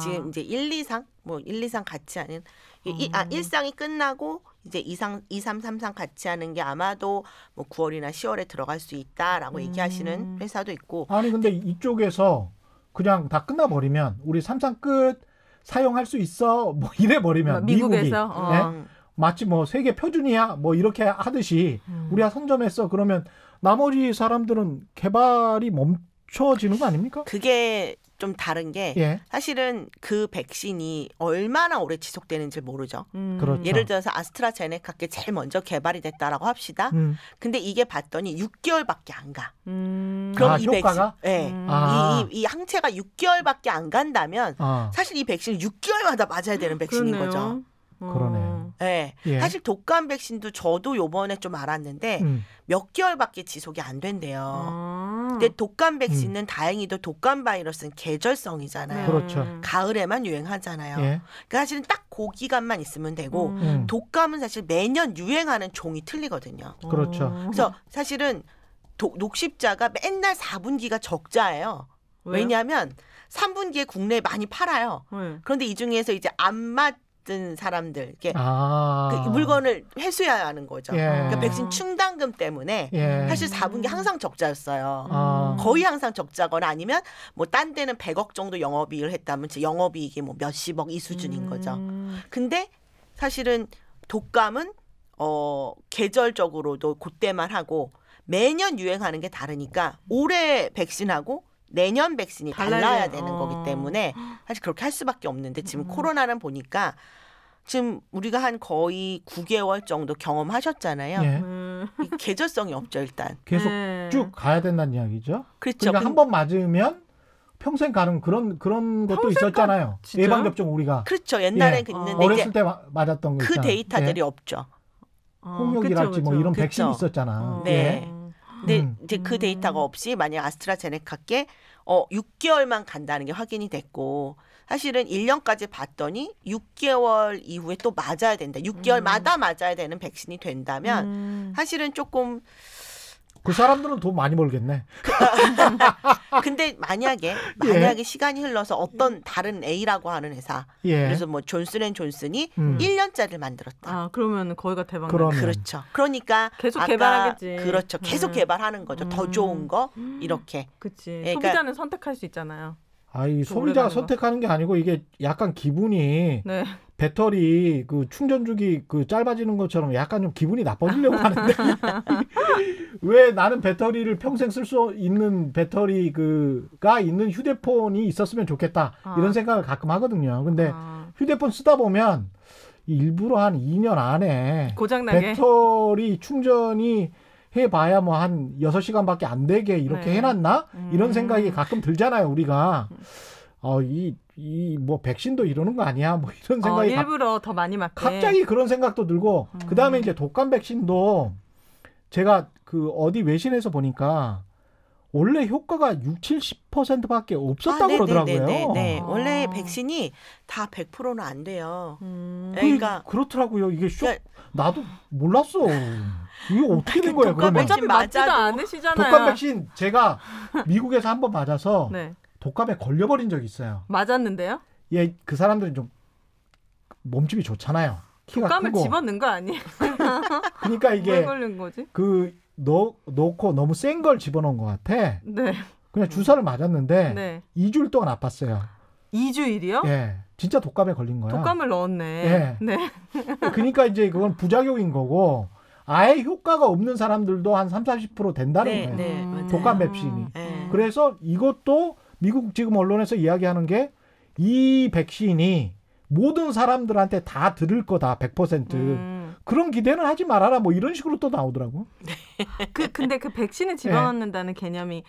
지금 이제 1, 2상, 1, 2상 같이 하는 1상이 끝나고 이제 2상, 2, 3, 3상 같이 하는 게 아마도 뭐 9월이나 10월에 들어갈 수 있다라고 얘기하시는 회사도 있고. 아니 근데 이쪽에서 그냥 다 끝나버리면 우리 3상 끝 사용할 수 있어 뭐 이래버리면 미국에서 미국이 네? 마치 뭐 세계 표준이야 뭐 이렇게 하듯이 우리가 선점했어 그러면 나머지 사람들은 개발이 멈춰지는 거 아닙니까? 그게 좀 다른 게 예. 사실은 그 백신이 얼마나 오래 지속되는지 모르죠. 그렇죠. 예를 들어서 아스트라제네카께 제일 먼저 개발이 됐다라고 합시다. 근데 이게 봤더니 6개월밖에 안 가. 그럼 이 효과가? 백신, 이 항체가 6개월밖에 안 간다면 사실 이 백신을 6개월마다 맞아야 되는 백신인 그러네요. 거죠. 그러네요. 네. 예. 사실 독감 백신도 저도 요번에 좀 알았는데 몇 개월밖에 지속이 안 된대요. 근데 독감 백신은 다행히도 독감 바이러스는 계절성이잖아요. 그렇죠. 가을에만 유행하잖아요. 예. 그러니까 사실은 딱 그 기간만 있으면 되고 독감은 사실 매년 유행하는 종이 틀리거든요. 그렇죠. 그래서 사실은 녹십자가 맨날 4분기가 적자예요. 왜요? 왜냐하면 3분기에 국내에 많이 팔아요. 네. 그런데 이 중에서 이제 안 맞은 사람들 이렇게 그 물건을 회수해야 하는 거죠. 예. 그러니까 백신 충당금 때문에 예. 사실 4분기 항상 적자였어요. 거의 항상 적자거나 아니면 뭐 딴 데는 100억 정도 영업이익을 했다면 영업이익이 뭐 몇십억 이 수준인 거죠. 근데 사실은 독감은 계절적으로도 그때만 하고 매년 유행하는 게 다르니까 올해 백신하고 내년 백신이 달라야 되는 거기 때문에 사실 그렇게 할 수밖에 없는데 지금 코로나는 보니까 지금 우리가 한 거의 9개월 정도 경험하셨잖아요. 예. 이 계절성이 없죠 일단. 계속 쭉 가야 된다는 이야기죠. 그렇죠. 그러니까 한 번 맞으면 평생 가는 그런 것도 있었잖아요. 예방접종 우리가. 그렇죠. 옛날엔 예. 있는데 어렸을 때 맞았던 거 그 있잖아요. 데이터들이 예. 없죠. 홍역이랄지 뭐 이런 백신이 있었잖아. 네. 예. 근데 이제 그 데이터가 없이 만약 아스트라제네카께 6개월만 간다는 게 확인이 됐고 사실은 1년까지 봤더니 6개월 이후에 또 맞아야 된다. 6개월마다 맞아야 되는 백신이 된다면 사실은 조금 그 사람들은 돈 많이 벌겠네. 근데 만약에 시간이 흘러서 어떤 다른 A라고 하는 회사 그래서 뭐 존슨앤존슨이 1년짜리를 만들었다. 그러면 거기가 대박. 그렇죠. 그러니까 계속 개발하겠지. 그렇죠. 계속 개발하는 거죠. 더 좋은 거 이렇게. 그렇지. 그러니까, 소비자는 선택할 수 있잖아요. 소비자가 선택하는 게 아니고 이게 약간 기분이 배터리 그 충전 주기 그 짧아지는 것처럼 약간 좀 기분이 나빠지려고 하는데 왜 나는 배터리를 평생 쓸 수 있는 배터리가 있는 휴대폰이 있었으면 좋겠다 이런 생각을 가끔 하거든요. 근데 휴대폰 쓰다 보면 일부러 한 2년 안에 고장나게 배터리 충전이 해봐야 뭐 한 6시간밖에 안 되게 이렇게 해놨나? 이런 생각이 가끔 들잖아요, 우리가. 뭐 백신도 이러는 거 아니야? 뭐 이런 생각이 일부러 더 많이 맞게. 갑자기 그런 생각도 들고 그다음에 이제 독감 백신도 제가 그 어디 외신에서 보니까 원래 효과가 60-70%밖에 없었다고 그러더라고요. 네. 원래 백신이 다 100%는 안 돼요. 그러니까 그렇더라고요. 이게 나도 몰랐어. 이게 어떻게 된 거예요? 독감 백신 맞지도 않으시잖아요. 독감 백신 제가 미국에서 한번 맞아서 독감에 걸려버린 적이 있어요. 맞았는데요? 예, 그 사람들은 좀 몸집이 좋잖아요. 키가 독감을 크고. 집어넣은 거 아니에요? 그러니까 이게 왜 걸린 거지? 넣고 너무 센 걸 집어넣은 것 같아. 네. 그냥 주사를 맞았는데 2주일 동안 아팠어요. 2주일이요? 예, 진짜 독감에 걸린 거야. 독감을 넣었네. 예. 네. 그러니까 이제 그건 부작용인 거고 아예 효과가 없는 사람들도 한 30-40% 된다는 거예요. 독감 백신이. 그래서 이것도 미국 지금 언론에서 이야기하는 게 이 백신이 모든 사람들한테 다 들을 거다 100%. 그런 기대는 하지 말아라 뭐 이런 식으로 또 나오더라고. 근데 그 백신을 집어넣는다는 개념이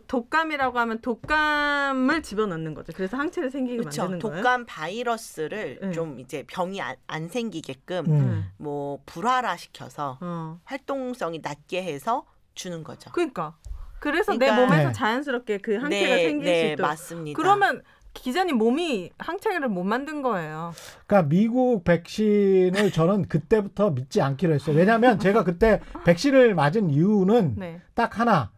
독감이라고 하면 독감을 집어넣는 거죠. 그래서 항체를 생기게 만드는 거예요. 독감 바이러스를 좀 이제 병이 안 생기게끔 뭐 불활화시켜서 활동성이 낮게 해서 주는 거죠. 그러니까 그래서 그러니까- 내 몸에서 네. 자연스럽게 그 항체가 생길 수 네, 있도록. 맞습니다. 그러면 기자님 몸이 항체를 못 만든 거예요. 그러니까 미국 백신을 저는 그때부터 믿지 않기로 했어요. 왜냐하면 제가 그때 백신을 맞은 이유는 네. 딱 하나.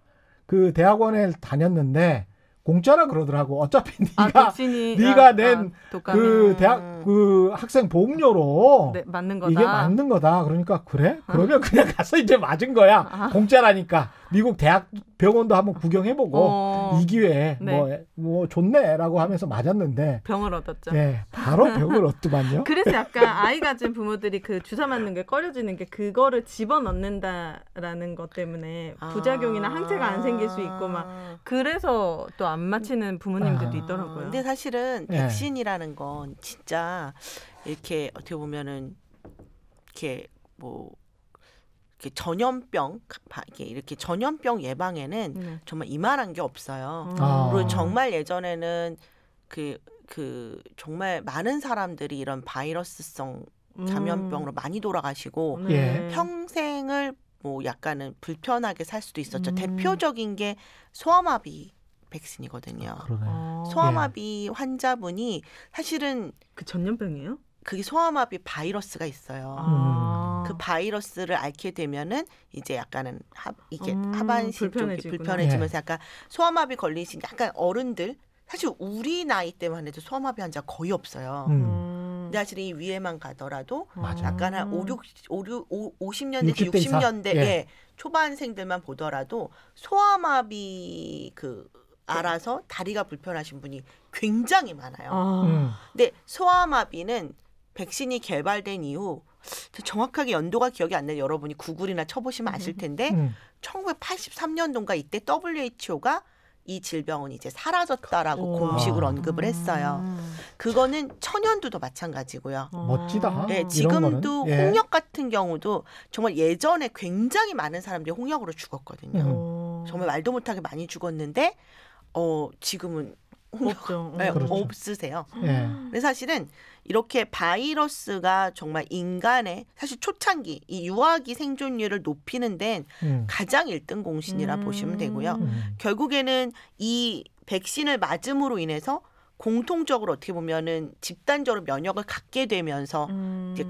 그 대학원에 다녔는데 공짜라 그러더라고. 어차피 백신이 네가 낸 독감이 그 대학 그 학생 보험료로 네, 맞는 거다. 이게 맞는 거다. 그러니까 그래? 그러면 그냥 가서 이제 맞은 거야. 공짜라니까. 미국 대학 병원도 한번 구경해보고 이 기회에 네. 뭐 좋네라고 하면서 맞았는데 병을 얻었죠. 네, 바로 병을 얻더만요. 그래서 약간 아이 가진 부모들이 그 주사 맞는 게 꺼려지는 게 그거를 집어넣는다라는 것 때문에 부작용이나 항체가 안 생길 수 있고 막 그래서 또 안 맞히는 부모님들도 있더라고요. 근데 사실은 네. 백신이라는 건 진짜 이렇게 어떻게 보면은 이렇게 뭐 이렇게 전염병 이렇게 전염병 예방에는 정말 이만한 게 없어요. 그리고 정말 예전에는 그 정말 많은 사람들이 이런 바이러스성 감염병으로 많이 돌아가시고 예. 평생을 뭐 약간은 불편하게 살 수도 있었죠. 대표적인 게 소아마비 백신이거든요. 그러네. 소아마비 환자분이 사실은 그 전염병이에요? 그게 소아마비 바이러스가 있어요. 그 바이러스를 앓게 되면은 이제 약간은 이게 하반신 쪽이 불편해지면서 약간 소아마비 걸리신 약간 어른들 사실 우리 나이 때만 해도 소아마비 환자 거의 없어요. 근데 사실 이 위에만 가더라도 맞아. 약간 한 50년대, 60대 이상. 60년대 예. 초반생들만 보더라도 소아마비 알아서 다리가 불편하신 분이 굉장히 많아요. 근데 소아마비는 백신이 개발된 이후 정확하게 연도가 기억이 안 나요. 여러분이 구글이나 쳐보시면 아실 텐데 1983년도인가 이때 WHO가 이 질병은 이제 사라졌다라고 공식으로 언급을 했어요. 그거는 천연두도 마찬가지고요. 멋지다. 네, 이런 지금도 거는. 예. 홍역 같은 경우도 정말 예전에 굉장히 많은 사람들이 홍역으로 죽었거든요. 정말 말도 못하게 많이 죽었는데 지금은 없죠. 네, 그렇죠. 없으세요. 예. 근데 사실은 이렇게 바이러스가 정말 인간의 사실 초창기 이 유아기 생존율을 높이는 데는 가장 1등 공신이라 보시면 되고요. 결국에는 이 백신을 맞음으로 인해서 공통적으로 어떻게 보면은 집단적으로 면역을 갖게 되면서 이제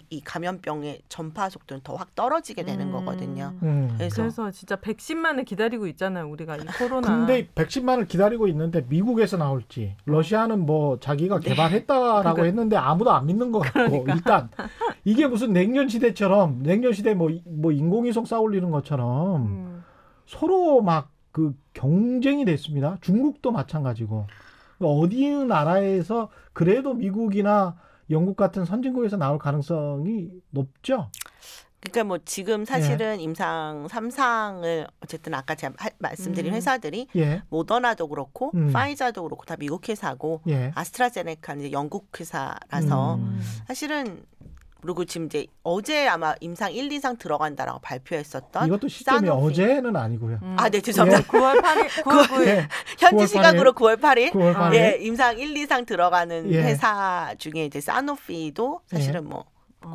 이 감염병의 전파 속도는 더 확 떨어지게 되는 거거든요. 그래서 진짜 백신만을 기다리고 있잖아요. 우리가 이 코로나. 근데 백신만을 기다리고 있는데 미국에서 나올지 러시아는 뭐 자기가 개발했다라고 그러니까. 했는데 아무도 안 믿는 것 같고 일단 이게 무슨 냉전 시대 뭐 인공위성 쌓아올리는 것처럼 서로 막 그 경쟁이 됐습니다. 중국도 마찬가지고. 어디 나라에서 그래도 미국이나 영국 같은 선진국에서 나올 가능성이 높죠. 그러니까 뭐 지금 사실은 임상 3상을 어쨌든 아까 제가 말씀드린 회사들이 모더나도 그렇고 파이자도 그렇고 다 미국 회사고 아스트라제네카는 이제 영국 회사라서 사실은 그리고 지금 이제 어제 아마 임상 1, 2상 들어간다라고 발표했었던 이것도 시점이 사노피. 어제는 아니고요. 아, 네, 죄송합니다. 9월 8일, 9월 9일. 예. 현지 9월 시각으로 9월 8일. 9월 8일. 예, 임상 1, 2상 들어가는 예. 회사 중에 이제 사노피도 사실은 뭐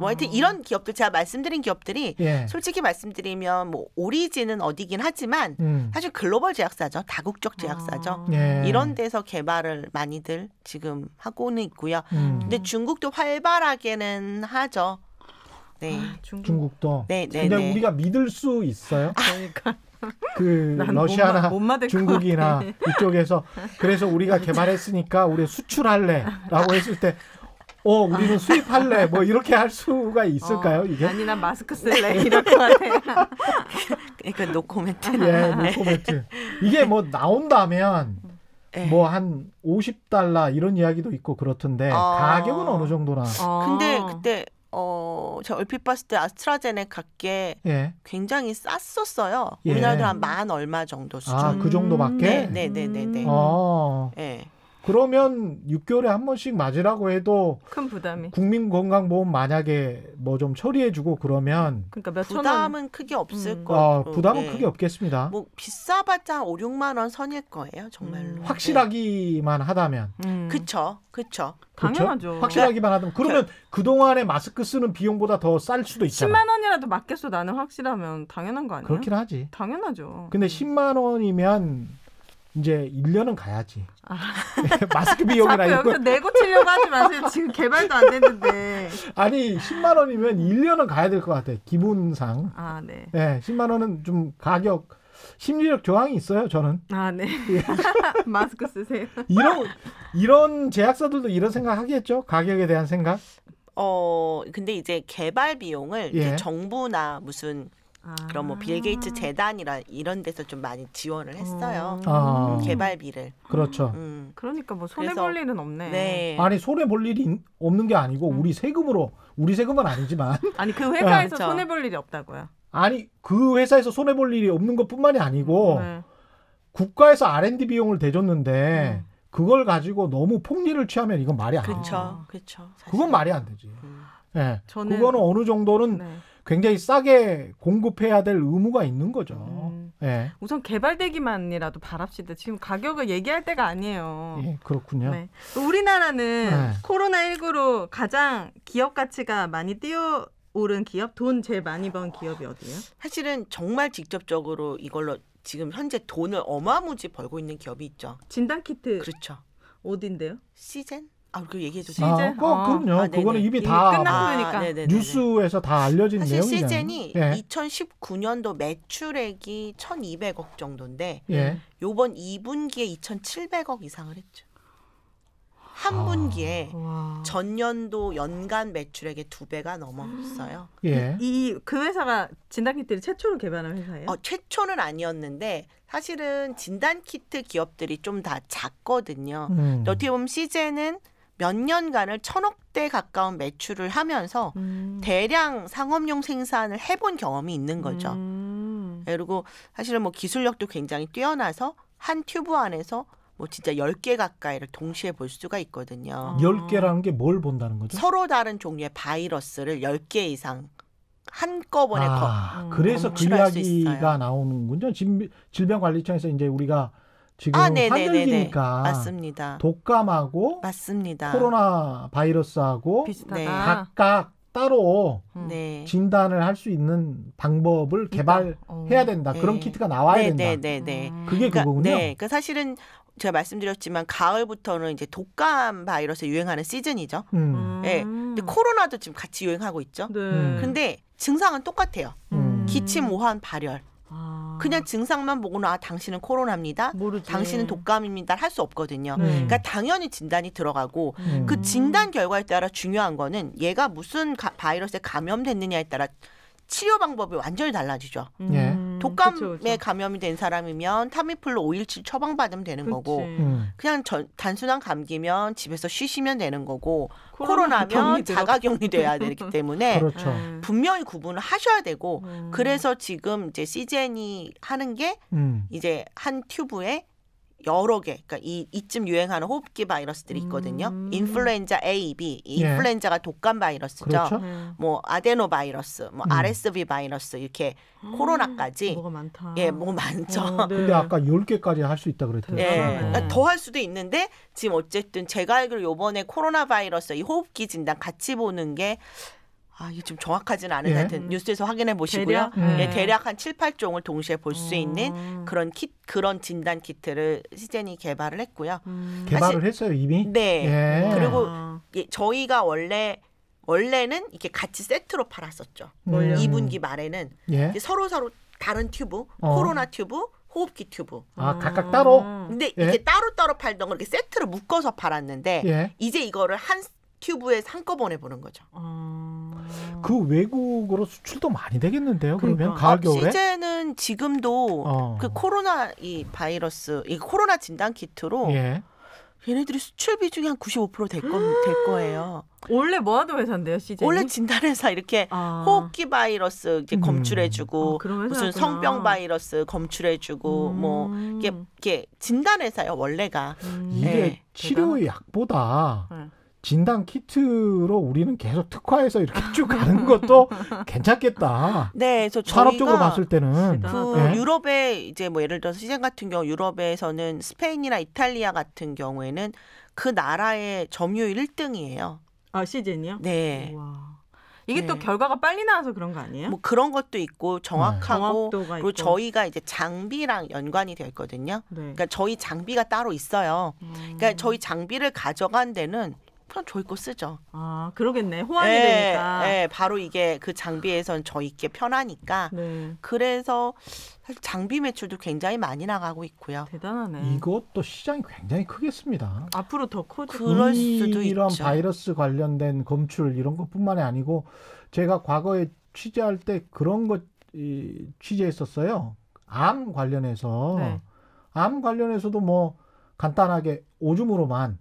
하여튼 이런 기업들 제가 말씀드린 기업들이 솔직히 말씀드리면 뭐 오리진은 어디긴 하지만 사실 글로벌 제약사죠. 다국적 제약사죠. 이런 데서 개발을 많이들 지금 하고는 있고요. 근데 중국도 활발하게는 하죠. 네. 중국도. 네, 네, 근데 네. 우리가 믿을 수 있어요? 그러니까. 그 난 러시아나 못 맞을 것 중국이나 같아. 이쪽에서 그래서 우리가 개발했으니까 우리 수출할래라고 했을 때 우리는 수입할래 뭐 이렇게 할 수가 있을까요? 이게? 아니 난 마스크 쓸래 이럴 것 같아. 그러니까 노코멘트. 예, 노코멘트. 이게 뭐 나온다면 뭐 한 $50 이런 이야기도 있고 그렇던데 가격은 어느 정도나? 근데 그때 제가 얼핏 봤을 때 아스트라제네카께 굉장히 쌌었어요. 우리나라도 한 10,000 얼마 정도 수준. 아, 그 정도밖에? 네네네네. 네. 네. 그러면 6개월에 한 번씩 맞으라고 해도 큰 부담이. 국민건강보험 만약에 뭐 좀 처리해주고 그러면 그러니까 몇 천 원. 부담은 크게 없을 거고. 부담은 네. 크게 없겠습니다. 뭐 비싸봤자 5, 6만 원 선일 거예요, 정말로. 확실하기만 하다면. 그쵸. 당연하죠. 그렇죠? 확실하기만 하다면. 그러면 그동안에 마스크 쓰는 비용보다 더 쌀 수도 있잖아. 10만 원이라도 맞겠어 나는 확실하면 당연한 거 아니에요? 그렇긴 하지. 당연하죠. 근데 10만 원이면 이제 1년은 가야지. 마스크 비용이나 자꾸 이거. 여기서 내고 치려고 하지 마세요. 지금 개발도 안 됐는데. 아니 10만 원이면 1년은 가야 될 것 같아. 기분상. 아 네. 네, 10만 원은 좀 가격 심리적 저항이 있어요. 저는. 아 네. 마스크 쓰세요. 이런 제약사들도 이런 생각 하겠죠. 가격에 대한 생각. 근데 이제 개발 비용을 예. 이제 정부나 무슨 그런 뭐 빌 게이츠 재단이라 이런 데서 좀 많이 지원을 했어요. 개발비를. 그렇죠. 그러니까 뭐 손해 그래서- 볼 일은 없네. 네. 아니 손해 볼 일이 없는 게 아니고 우리 세금은 아니지만 아니 그 회사에서 그렇죠. 손해 볼 일이 없다고요. 아니 그 회사에서 손해 볼 일이 없는 것뿐만이 아니고 네. 국가에서 R&D 비용을 대줬는데 그걸 가지고 너무 폭리를 취하면 이건 말이 안 되죠. 그렇죠. 그건 말이 안 되지. 예. 저는- 그거는 어느 정도는 네. 굉장히 싸게 공급해야 될 의무가 있는 거죠. 예. 우선 개발되기만이라도 바랍시다. 지금 가격을 얘기할 때가 아니에요. 예, 그렇군요. 네. 우리나라는 네. 코로나19로 가장 기업 가치가 많이 뛰어오른 기업, 돈 제일 많이 번 기업이 어디예요? 사실은 정말 직접적으로 이걸로 지금 현재 돈을 어마무지 벌고 있는 기업이 있죠. 진단키트 그렇죠. 어딘데요? 시젠? 그 얘기해도 시즌? 돼요? 그럼요. 네네. 그거는 이미 이미 다 끝났으니까. 네네네네. 뉴스에서 다 알려진 사실 내용이잖아요. 시젠이 예. 2019년도 매출액이 1,200억 정도인데 예. 요번 2분기에 2,700억 이상을 했죠. 한 분기에 와. 전년도 연간 매출액의 2배가 넘었어요. 예. 그 회사가 진단키트를 최초로 개발한 회사예요? 최초는 아니었는데 사실은 진단키트 기업들이 좀 다 작거든요. 어떻게 보면 시젠은 몇 년간을 1,000억대 가까운 매출을 하면서 대량 상업용 생산을 해본 경험이 있는 거죠. 그리고 사실은 뭐 기술력도 굉장히 뛰어나서 한 튜브 안에서 뭐 진짜 10개 가까이를 동시에 볼 수가 있거든요. 10개라는 게 뭘 본다는 거죠? 서로 다른 종류의 바이러스를 10개 이상 한꺼번에 그래서 그 검출할 수 이야기가 있어요. 나오는군요. 질병관리청에서 이제 우리가 지금 네네네네. 환절기니까 맞습니다. 독감하고 맞습니다. 코로나 바이러스하고 비슷하다. 네. 각각 따로 네. 진단을 할 수 있는 방법을 개발해야 된다. 네. 그런 키트가 나와야 된다. 네네네. 그게 그거군요. 네, 그러니까 사실은 제가 말씀드렸지만 가을부터는 이제 독감 바이러스 유행하는 시즌이죠. 네. 근데 코로나도 지금 같이 유행하고 있죠. 네. 근데 증상은 똑같아요. 기침, 오한, 발열. 아. 그냥 증상만 보고는 당신은 코로나입니다. 모르지. 당신은 독감입니다. 할 수 없거든요. 그러니까 당연히 진단이 들어가고 그 진단 결과에 따라 중요한 거는 얘가 무슨 바이러스에 감염됐느냐에 따라 치료 방법이 완전히 달라지죠. 예. 독감에 그쵸. 감염이 된 사람이면 타미플루 5일치 처방받으면 되는 거고 그냥 단순한 감기면 집에서 쉬시면 되는 거고 코로나면 격리 들어가- 자가격리돼야 되기 때문에 그렇죠. 분명히 구분을 하셔야 되고 그래서 지금 이제 시젠이 하는 게 이제 한 튜브에 여러 개, 그러니까 이쯤 유행하는 호흡기 바이러스들이 있거든요. 인플루엔자 A, B, 인플루엔자가 독감 바이러스죠. 그렇죠. 뭐 아데노 바이러스, 뭐 RSV 바이러스 이렇게 코로나까지 뭐가 많다. 예, 뭐 많죠. 네. 근데 아까 10개까지 할 수 있다 그랬대요. 예, 네. 더 할 수도 있는데 지금 어쨌든 제가 알기로 요번에 코로나 바이러스 이 호흡기 진단 같이 보는 게 이게 좀 정확하지는 않은 예. 하여튼 뉴스에서 확인해 보시고요. 대략? 예, 대략 한 7-8종을 동시에 볼 수 있는 그런 진단 키트를 시젠이 개발을 했고요. 개발을 했어요 이미. 네. 예. 그리고 저희가 원래는 이렇게 같이 세트로 팔았었죠. 뭘요? 2분기 말에는 예. 이제 서로 다른 튜브, 코로나 튜브, 호흡기 튜브. 각각 따로. 근데 예. 이게 따로따로 팔던 걸 이렇게 세트로 묶어서 팔았는데 예. 이제 이거를 한 튜브에 한꺼번에 보는 거죠. 그 외국으로 수출도 많이 되겠는데요. 그러면 그러니까. 가을 겨울에. 시제는 지금도 그 코로나 이 바이러스 이 코로나 진단 키트로 예. 얘네들이 수출 비중이 한 95%될 거예요. 원래 뭐 하던 회사인데요, CJ? 원래 진단회사 이렇게 호흡기 바이러스 이렇게 검출해주고 무슨 성병 바이러스 검출해주고 뭐 이게 진단회사요 원래가. 이게 네. 치료의 약보다 진단 키트로 우리는 계속 특화해서 이렇게 쭉 가는 것도 괜찮겠다. 네, 그래서 산업적으로 봤을 때는 그 유럽에 이제 뭐 예를 들어서 시즌 같은 경우 유럽에서는 스페인이나 이탈리아 같은 경우에는 그 나라의 점유율 1등이에요. 아, 시즌이요? 네. 우와. 이게 또 결과가 빨리 나와서 그런 거 아니에요? 뭐 그런 것도 있고 정확하고 있고. 그리고 저희가 이제 장비랑 연관이 되어 있거든요. 네. 그러니까 저희 장비가 따로 있어요. 그러니까 저희 장비를 가져간 데는 그냥 저희 거 쓰죠. 아, 그러겠네. 호환이 되니까. 네, 바로 이게 그 장비에선 저희께 편하니까. 네. 그래서 사실 장비 매출도 굉장히 많이 나가고 있고요. 대단하네. 이것도 시장이 굉장히 크겠습니다. 앞으로 더 커질 그럴 수도 이런 있죠. 바이러스 관련된 검출 이런 것뿐만이 아니고 제가 과거에 취재할 때 그런 것 취재했었어요. 암 관련해서 네. 암 관련해서도 뭐 간단하게 오줌으로만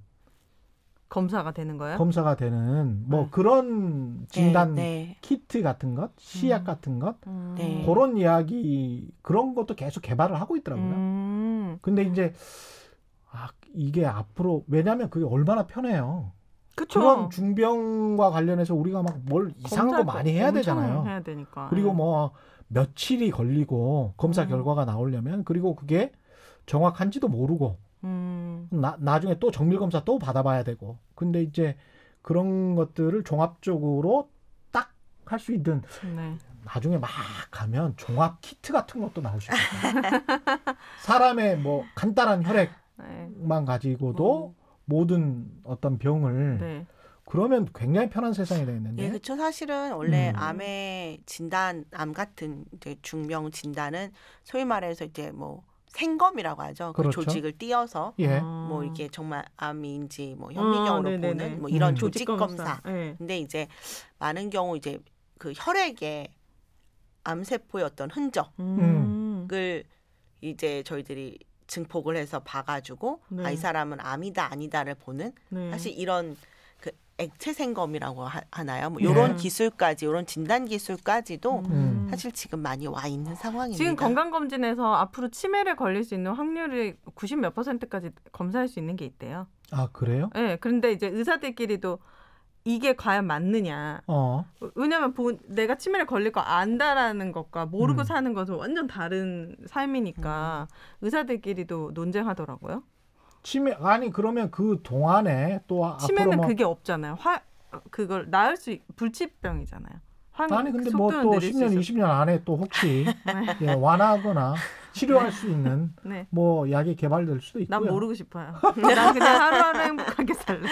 검사가 되는 거예요? 검사가 되는 뭐 그런 진단 네. 키트 같은 것, 시약 같은 것 네. 그런 이야기 그런 것도 계속 개발을 하고 있더라고요. 근데 이제 이게 앞으로 왜냐하면 그게 얼마나 편해요. 그쵸. 그런 중병과 관련해서 우리가 막 뭘 이상한 거 많이 해야 되잖아요. 해야 되니까. 그리고 뭐 며칠이 걸리고 검사 결과가 나오려면 그리고 그게 정확한지도 모르고 나중에 또 정밀 검사 또 받아봐야 되고. 근데 이제 그런 것들을 종합적으로 딱 할 수 있는 네. 나중에 막 가면 종합 키트 같은 것도 나올 수 있어요. 사람의 뭐 간단한 혈액만 가지고도 모든 어떤 병을 네. 그러면 굉장히 편한 세상이 되겠는데. 예, 그렇죠. 사실은 원래 암의 진단, 암 같은 이제 중병 진단은 소위 말해서 이제 뭐 생검이라고 하죠. 그렇죠. 그 조직을 띄어서 예. 뭐 이게 정말 암인지 뭐 현미경으로 보는 뭐 이런 조직 검사. 네. 근데 이제 많은 경우 이제 그 혈액에 암세포의 어떤 흔적을 이제 저희들이 증폭을 해서 봐가지고 네. 이 사람은 암이다 아니다를 보는 네. 사실 이런 그 액체 생검이라고 하나요? 뭐 이런 기술까지 이런 진단 기술까지도 사실 지금 많이 와 있는 상황입니다. 지금 건강검진에서 앞으로 치매를 걸릴 수 있는 확률이 90 몇 %까지 검사할 수 있는 게 있대요. 아 그래요? 네, 그런데 이제 의사들끼리도 이게 과연 맞느냐. 왜냐하면 내가 치매를 걸릴 거 안다라는 것과 모르고 사는 것은 완전 다른 삶이니까 의사들끼리도 논쟁하더라고요. 치매 아니 그러면 그 동안에 또 치매는 앞으로 뭐, 그게 없잖아요. 그걸 나을 수 불치병이잖아요. 아니 근데 뭐 또 10년 20년 안에 또 혹시 예, 완화하거나 치료할 수 있는 네. 뭐 약이 개발될 수도 있고요. 난 모르고 싶어요. 난 그냥 하루하루 행복하게 살래.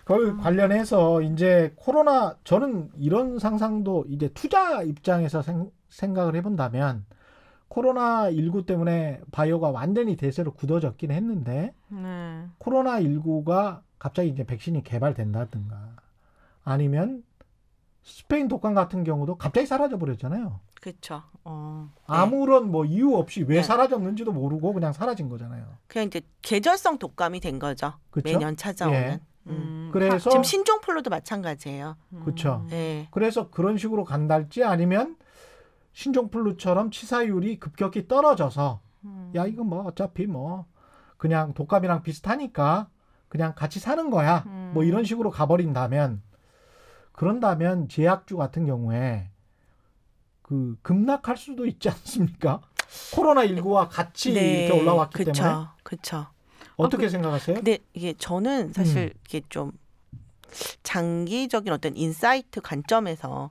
그 관련해서 이제 코로나 저는 이런 상상도 이제 투자 입장에서 생각을 해본다면 코로나19 때문에 바이오가 완전히 대세로 굳어졌긴 했는데 코로나19가 갑자기 이제 백신이 개발된다든가 아니면 스페인 독감 같은 경우도 갑자기 사라져 버렸잖아요. 그렇죠. 아무런 뭐 이유 없이 왜 사라졌는지도 모르고 그냥 사라진 거잖아요. 그냥 이제 계절성 독감이 된 거죠. 그쵸? 매년 찾아오는. 예. 그래서 지금 신종플루도 마찬가지예요. 그렇죠. 네. 그래서 그런 식으로 간달지 아니면 신종플루처럼 치사율이 급격히 떨어져서 야 이거 뭐 어차피 뭐 그냥 독감이랑 비슷하니까 그냥 같이 사는 거야. 뭐 이런 식으로 가버린다면 그런다면 제약주 같은 경우에 그 급락할 수도 있지 않습니까? 코로나19와 같이 이렇게 올라왔기 때문에. 그렇죠. 어떻게 생각하세요? 근데 이게 저는 사실 이게 좀 장기적인 어떤 인사이트 관점에서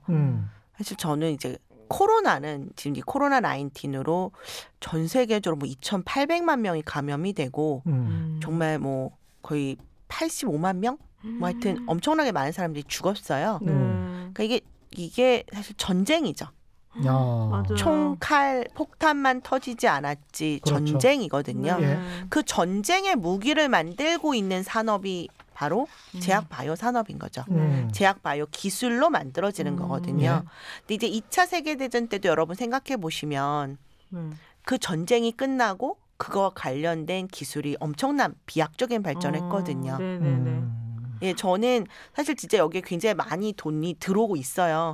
사실 저는 이제 코로나는 지금 이 코로나 19으로 전 세계적으로 뭐 2,800만 명이 감염이 되고 정말 뭐 거의 85만 명? 뭐 하여튼 엄청나게 많은 사람들이 죽었어요. 그러니까 이게 사실 전쟁이죠. 총, 칼, 폭탄만 터지지 않았지 그렇죠. 전쟁이거든요. 그 전쟁의 무기를 만들고 있는 산업이 바로 제약 바이오 산업인 거죠. 제약 바이오 기술로 만들어지는 거거든요. 근데 이제 2차 세계대전 때도 여러분 생각해 보시면 그 전쟁이 끝나고 그거 관련된 기술이 엄청난 비약적인 발전했거든요. 네네네. 예, 저는 사실 진짜 여기에 굉장히 많이 돈이 들어오고 있어요.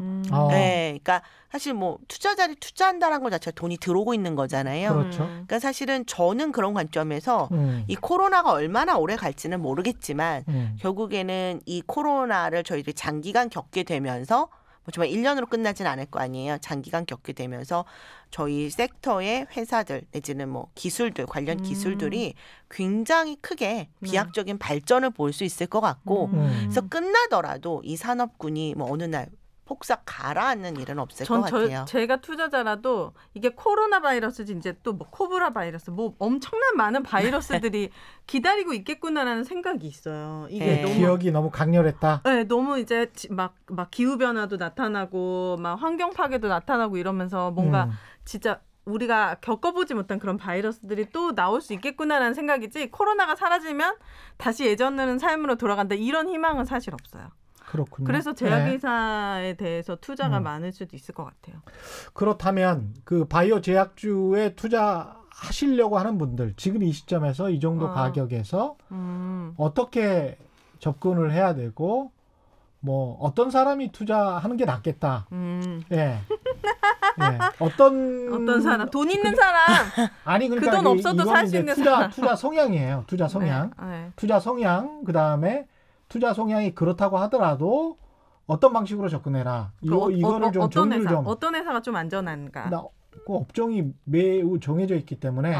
네, 그러니까 사실 뭐 투자자들이 투자한다는 것 자체가 돈이 들어오고 있는 거잖아요. 그렇죠. 그러니까 사실은 저는 그런 관점에서 이 코로나가 얼마나 오래 갈지는 모르겠지만 결국에는 이 코로나를 저희들이 장기간 겪게 되면서 뭐 정말 1년으로 끝나진 않을 거 아니에요. 장기간 겪게 되면서 저희 섹터의 회사들 내지는 뭐 기술들 관련 기술들이 굉장히 크게 비약적인 발전을 볼 수 있을 것 같고 그래서 끝나더라도 이 산업군이 뭐 어느 날 폭삭 가라앉는 일은 없을 것 같아요. 제가 투자자라도 이게 코로나 바이러스지 이제 또 뭐 코브라 바이러스 뭐 엄청난 많은 바이러스들이 기다리고 있겠구나라는 생각이 있어요. 이게 너무 기억이 너무 강렬했다. 네, 너무 이제 막 기후 변화도 나타나고 막 환경 파괴도 나타나고 이러면서 뭔가 진짜 우리가 겪어보지 못한 그런 바이러스들이 또 나올 수 있겠구나라는 생각이지 코로나가 사라지면 다시 예전의 삶으로 돌아간다 이런 희망은 사실 없어요. 그렇군요. 그래서 제약회사에 대해서 투자가 많을 수도 있을 것 같아요. 그렇다면 그 바이오 제약주에 투자하시려고 하는 분들 지금 이 시점에서 이 정도 가격에서 어떻게 접근을 해야 되고 뭐 어떤 사람이 투자하는 게 낫겠다. 예. 예. 어떤 사람 돈 있는 사람 아니 그러니까 그 돈 없어도 살 수 있는 사람 투자 성향이에요. 투자 성향. 네. 투자 성향 그다음에 투자 성향이 그렇다고 하더라도 어떤 방식으로 접근해라. 이거를 좀 정리를 좀. 어떤 회사가 좀 안전한가? 그 업종이 매우 정해져 있기 때문에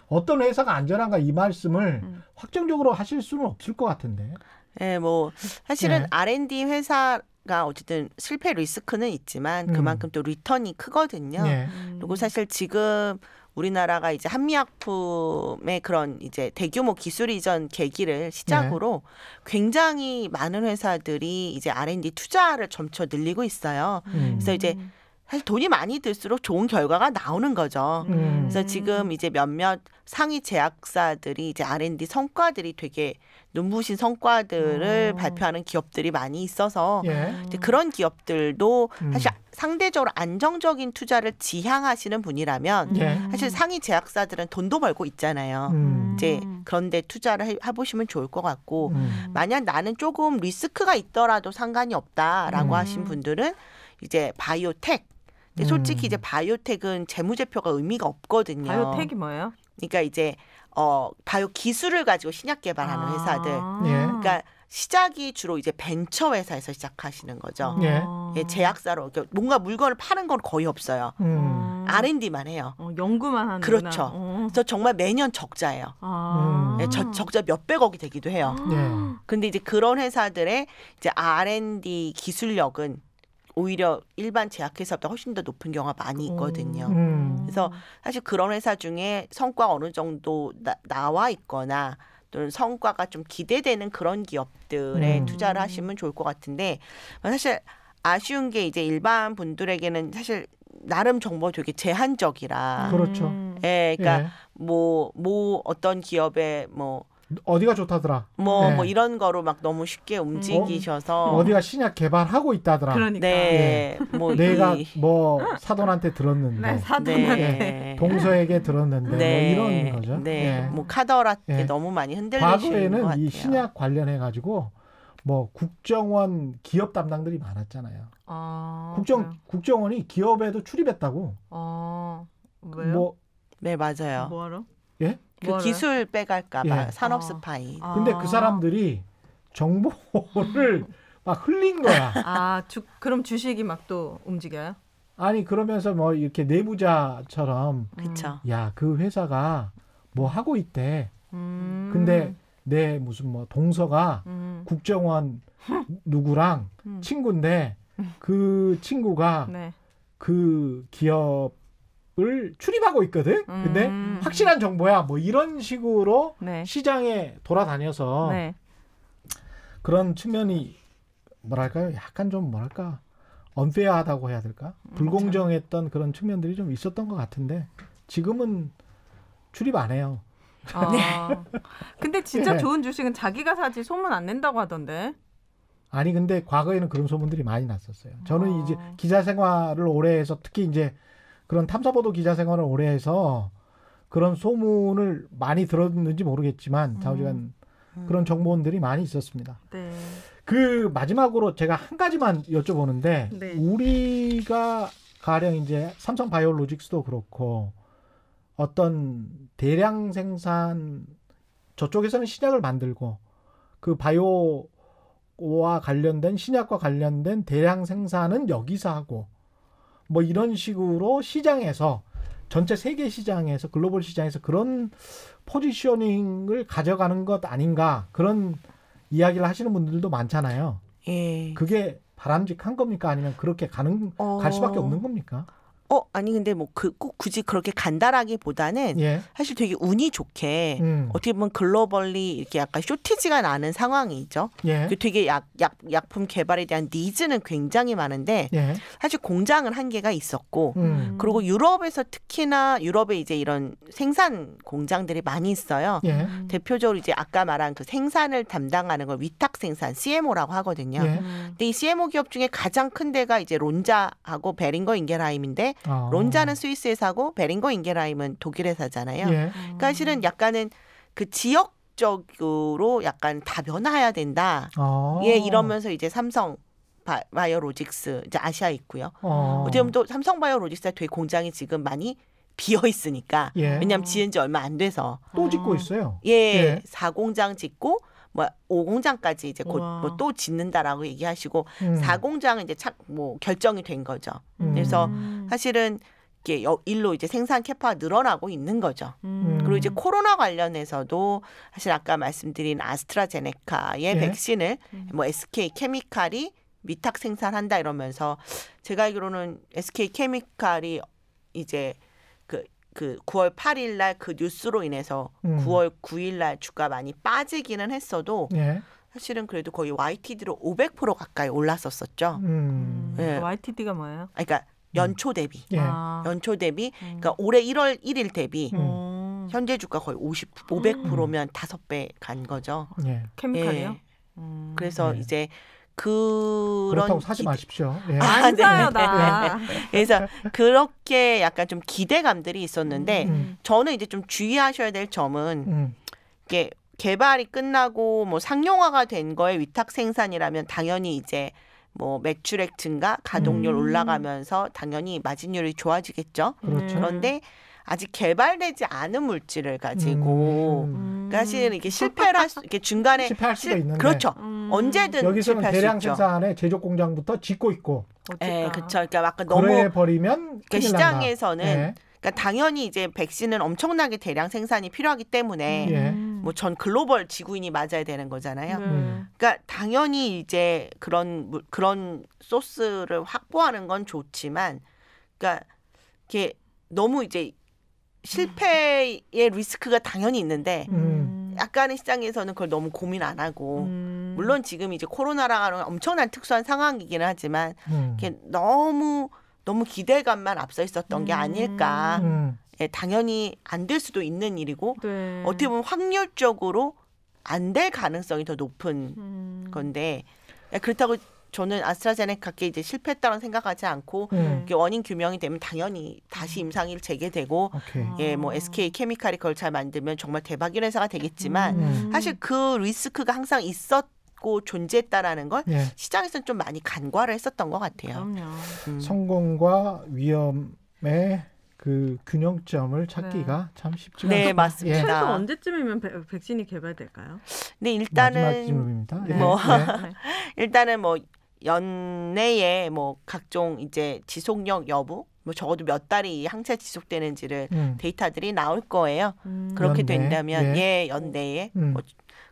어떤 회사가 안전한가 이 말씀을 확정적으로 하실 수는 없을 것 같은데. 네, 뭐 사실은 R&D 회사가 어쨌든 실패 리스크는 있지만 그만큼 또 리턴이 크거든요. 그리고 사실 지금 우리나라가 이제 한미약품의 그런 이제 대규모 기술 이전 계기를 시작으로 굉장히 많은 회사들이 이제 R&D 투자를 점차 늘리고 있어요. 그래서 이제 사실 돈이 많이 들수록 좋은 결과가 나오는 거죠. 그래서 지금 이제 몇몇 상위 제약사들이 이제 R&D 성과들이 되게 눈부신 성과들을 발표하는 기업들이 많이 있어서 이제 그런 기업들도 사실 상대적으로 안정적인 투자를 지향하시는 분이라면 사실 상위 제약사들은 돈도 벌고 있잖아요. 이제 그런데 투자를 해보시면 좋을 것 같고 만약 나는 조금 리스크가 있더라도 상관이 없다라고 하신 분들은 이제 바이오텍. 근데 솔직히 이제 바이오텍은 재무제표가 의미가 없거든요. 바이오텍이 뭐예요? 그러니까 이제 바이오 기술을 가지고 신약 개발하는 회사들. 그러니까 시작이 주로 이제 벤처 회사에서 시작하시는 거죠. 예, 제약사로 그러니까 뭔가 물건을 파는 건 거의 없어요. R&D만 해요. 연구만 하는. 그렇죠. 그래서 정말 매년 적자예요. 예, 적자 몇백억이 되기도 해요. 근데 이제 그런 회사들의 이제 R&D 기술력은 오히려 일반 제약회사보다 훨씬 더 높은 경우가 많이 있거든요. 그래서 사실 그런 회사 중에 성과가 어느 정도 나와 있거나 또는 성과가 좀 기대되는 그런 기업들에 투자를 하시면 좋을 것 같은데 사실 아쉬운 게 이제 일반 분들에게는 사실 나름 정보가 되게 제한적이라. 그렇죠. 예, 그러니까 뭐 어떤 기업에 뭐 어디가 좋다더라. 뭐 이런 거로 막 너무 쉽게 움직이셔서 어디가 신약 개발하고 있다더라. 그러니까. 네. 뭐 내가 뭐 사돈한테 들었는데. 네, 사돈한테. 동서에게 들었는데 뭐 이런 거죠. 네. 뭐 카더라에 너무 많이 흔들리시는 것 같아요. 과거에는 이 신약 관련해 가지고 뭐 국정원 기업 담당들이 많았잖아요. 국정원이 기업에도 출입했다고. 왜요? 뭐 네, 맞아요. 뭐하러? 예? 그 기술 빼갈까봐 산업 스파이. 근데 그 사람들이 정보를 막 흘린 거야. 그럼 주식이 막 또 움직여요? 아니 그러면서 뭐 이렇게 내부자처럼 그렇죠. 야, 그 회사가 뭐 하고 있대. 근데 내 무슨 뭐 동서가 국정원 누구랑 친구인데 그 친구가 그 기업을 출입하고 있거든. 근데 확실한 정보야. 뭐 이런 식으로 시장에 돌아다녀서 그런 측면이 뭐랄까요? 약간 좀 뭐랄까 언페어하다고 해야 될까? 불공정했던 그런 측면들이 좀 있었던 것 같은데 지금은 출입 안 해요. 근데 진짜 좋은 주식은 자기가 사지 소문 안 낸다고 하던데. 아니 근데 과거에는 그런 소문들이 많이 났었어요. 저는 이제 기자 생활을 오래 해서 특히 이제 그런 탐사보도 기자 생활을 오래 해서 그런 소문을 많이 들었는지 모르겠지만 좌우지간 그런 정보원들이 많이 있었습니다. 네. 그 마지막으로 제가 한 가지만 여쭤보는데 네. 우리가 가령 이제 삼성 바이오로직스도 그렇고 어떤 대량 생산 저쪽에서는 신약을 만들고 그 바이오와 관련된 신약과 관련된 대량 생산은 여기서 하고 뭐 이런 식으로 시장에서 전체 세계 시장에서 글로벌 시장에서 그런 포지셔닝을 가져가는 것 아닌가 그런 이야기를 하시는 분들도 많잖아요. 예. 그게 바람직한 겁니까? 아니면 그렇게 갈 수밖에 없는 겁니까? 아니 근데 뭐 꼭 굳이 그렇게 간다라기보다는 예. 사실 되게 운이 좋게 어떻게 보면 글로벌리 이렇게 약간 쇼티지가 나는 상황이죠. 예. 그 되게 약품 개발에 대한 니즈는 굉장히 많은데 예. 사실 공장은 한계가 있었고 그리고 유럽에서 특히나 유럽에 이제 이런 생산 공장들이 많이 있어요. 예. 대표적으로 이제 아까 말한 그 생산을 담당하는 걸 위탁 생산 CMO라고 하거든요. 예. 근데 이 CMO 기업 중에 가장 큰 데가 이제 론자하고 베링거 인겔하임인데 론자는 스위스 회사고 베링거 인겔하임은 독일 회사잖아요. 예. 그러니까 실은 약간은 그 지역적으로 약간 다 변화해야 된다. 예, 이러면서 이제 삼성 바이오로직스 이제 아시아 있고요. 어떻게 보면 또 삼성 바이오로직스가 되게 공장이 지금 많이 비어 있으니까 예. 왜냐하면 지은 지 얼마 안 돼서 또 짓고 있어요. 예, 4공장 짓고 뭐 5공장까지 이제 곧 뭐 또 짓는다라고 얘기하시고 4공장은 이제 뭐 결정이 된 거죠. 그래서 사실은 이게 일로 이제 생산 캐파가 늘어나고 있는 거죠. 그리고 이제 코로나 관련해서도 사실 아까 말씀드린 아스트라제네카의 예. 백신을 뭐 SK 케미칼이 위탁 생산한다 이러면서 제가 알기로는 SK 케미칼이 이제 그 9월 8일 날 그 뉴스로 인해서 9월 9일 날 주가 많이 빠지기는 했어도 예. 사실은 그래도 거의 YTD로 500% 가까이 올랐었었죠. 예. YTD가 뭐예요? 그러니까 연초 대비. 예. 연초 대비. 그러니까 올해 1월 1일 대비 현재 주가 거의 500%면 5배 간 거죠. 예. 케미칼이요? 예. 그래서 예. 이제 그런 그렇다고 사지 마십시오. 예. 안 네. 사요 나. 그래서 그렇게 약간 좀 기대감들이 있었는데 저는 이제 좀 주의하셔야 될 점은 이게 개발이 끝나고 뭐 상용화가 된 거에 위탁 생산이라면 당연히 이제 뭐 매출액 증가, 가동률 올라가면서 당연히 마진율이 좋아지겠죠. 그렇죠. 그런데 아직 개발되지 않은 물질을 가지고 그러니까 사실 이게 실패를 할 수, 이렇게 중간에 실패할 수가 있는데 그렇죠. 언제든 여기서는 실패할 대량 수 있죠. 생산에 제조 공장부터 짓고 있고 예, 그렇죠. 그러니까 약간 너무 그래 버리면 그러니까 시장에서는 예. 그러니까 당연히 이제 백신은 엄청나게 대량 생산이 필요하기 때문에 예. 뭐 전 글로벌 지구인이 맞아야 되는 거잖아요. 네. 그러니까 당연히 이제 그런 소스를 확보하는 건 좋지만, 그러니까 이게 너무 이제 실패의 리스크가 당연히 있는데 약간의 시장에서는 그걸 너무 고민 안 하고 물론 지금 이제 코로나라는 엄청난 특수한 상황이기는 하지만 이게 너무 기대감만 앞서 있었던 게 아닐까. 예, 당연히 안 될 수도 있는 일이고 네. 어떻게 보면 확률적으로 안 될 가능성이 더 높은 건데 그렇다고 저는 아스트라제네카께 이제 실패했다는 생각하지 않고 이게 원인 규명이 되면 당연히 다시 임상일 재개되고 오케이. 예, 뭐 SK 케미칼이 그걸 잘 만들면 정말 대박인 회사가 되겠지만 사실 그 리스크가 항상 있었고 존재했다라는 걸 예. 시장에서는 좀 많이 간과를 했었던 것 같아요. 그럼요. 성공과 위험의 그 균형점을 찾기가 참 쉽지가 네, 않습니다. 맞습니다. 예. 최소 언제쯤이면 백신이 개발될까요? 근데 마지막 일단은 질문입니다. 예. 뭐 예. 일단은 뭐 연내에 뭐 각종 이제 지속력 여부 뭐 적어도 몇 달이 이 항체 지속되는지를 데이터들이 나올 거예요. 그렇게 연내, 된다면 예. 연내에 뭐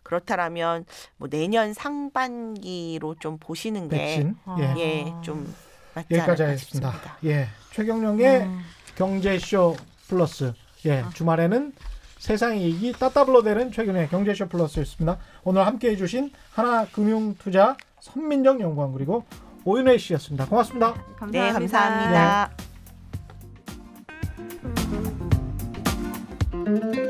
그렇다라면 뭐 내년 상반기로 좀 보시는 백신. 예. 게 좀 맞지 여기까지 않을까 하겠습니다. 싶습니다. 예. 최경령의 경제쇼 플러스. 예. 주말에는 세상의 이익이 따따블로 되는 최근의 경제쇼 플러스였습니다. 오늘 함께해 주신 하나금융투자 선민정 연구원 그리고 오윤혜 씨였습니다. 고맙습니다. 감사합니다. 네, 감사합니다. 네.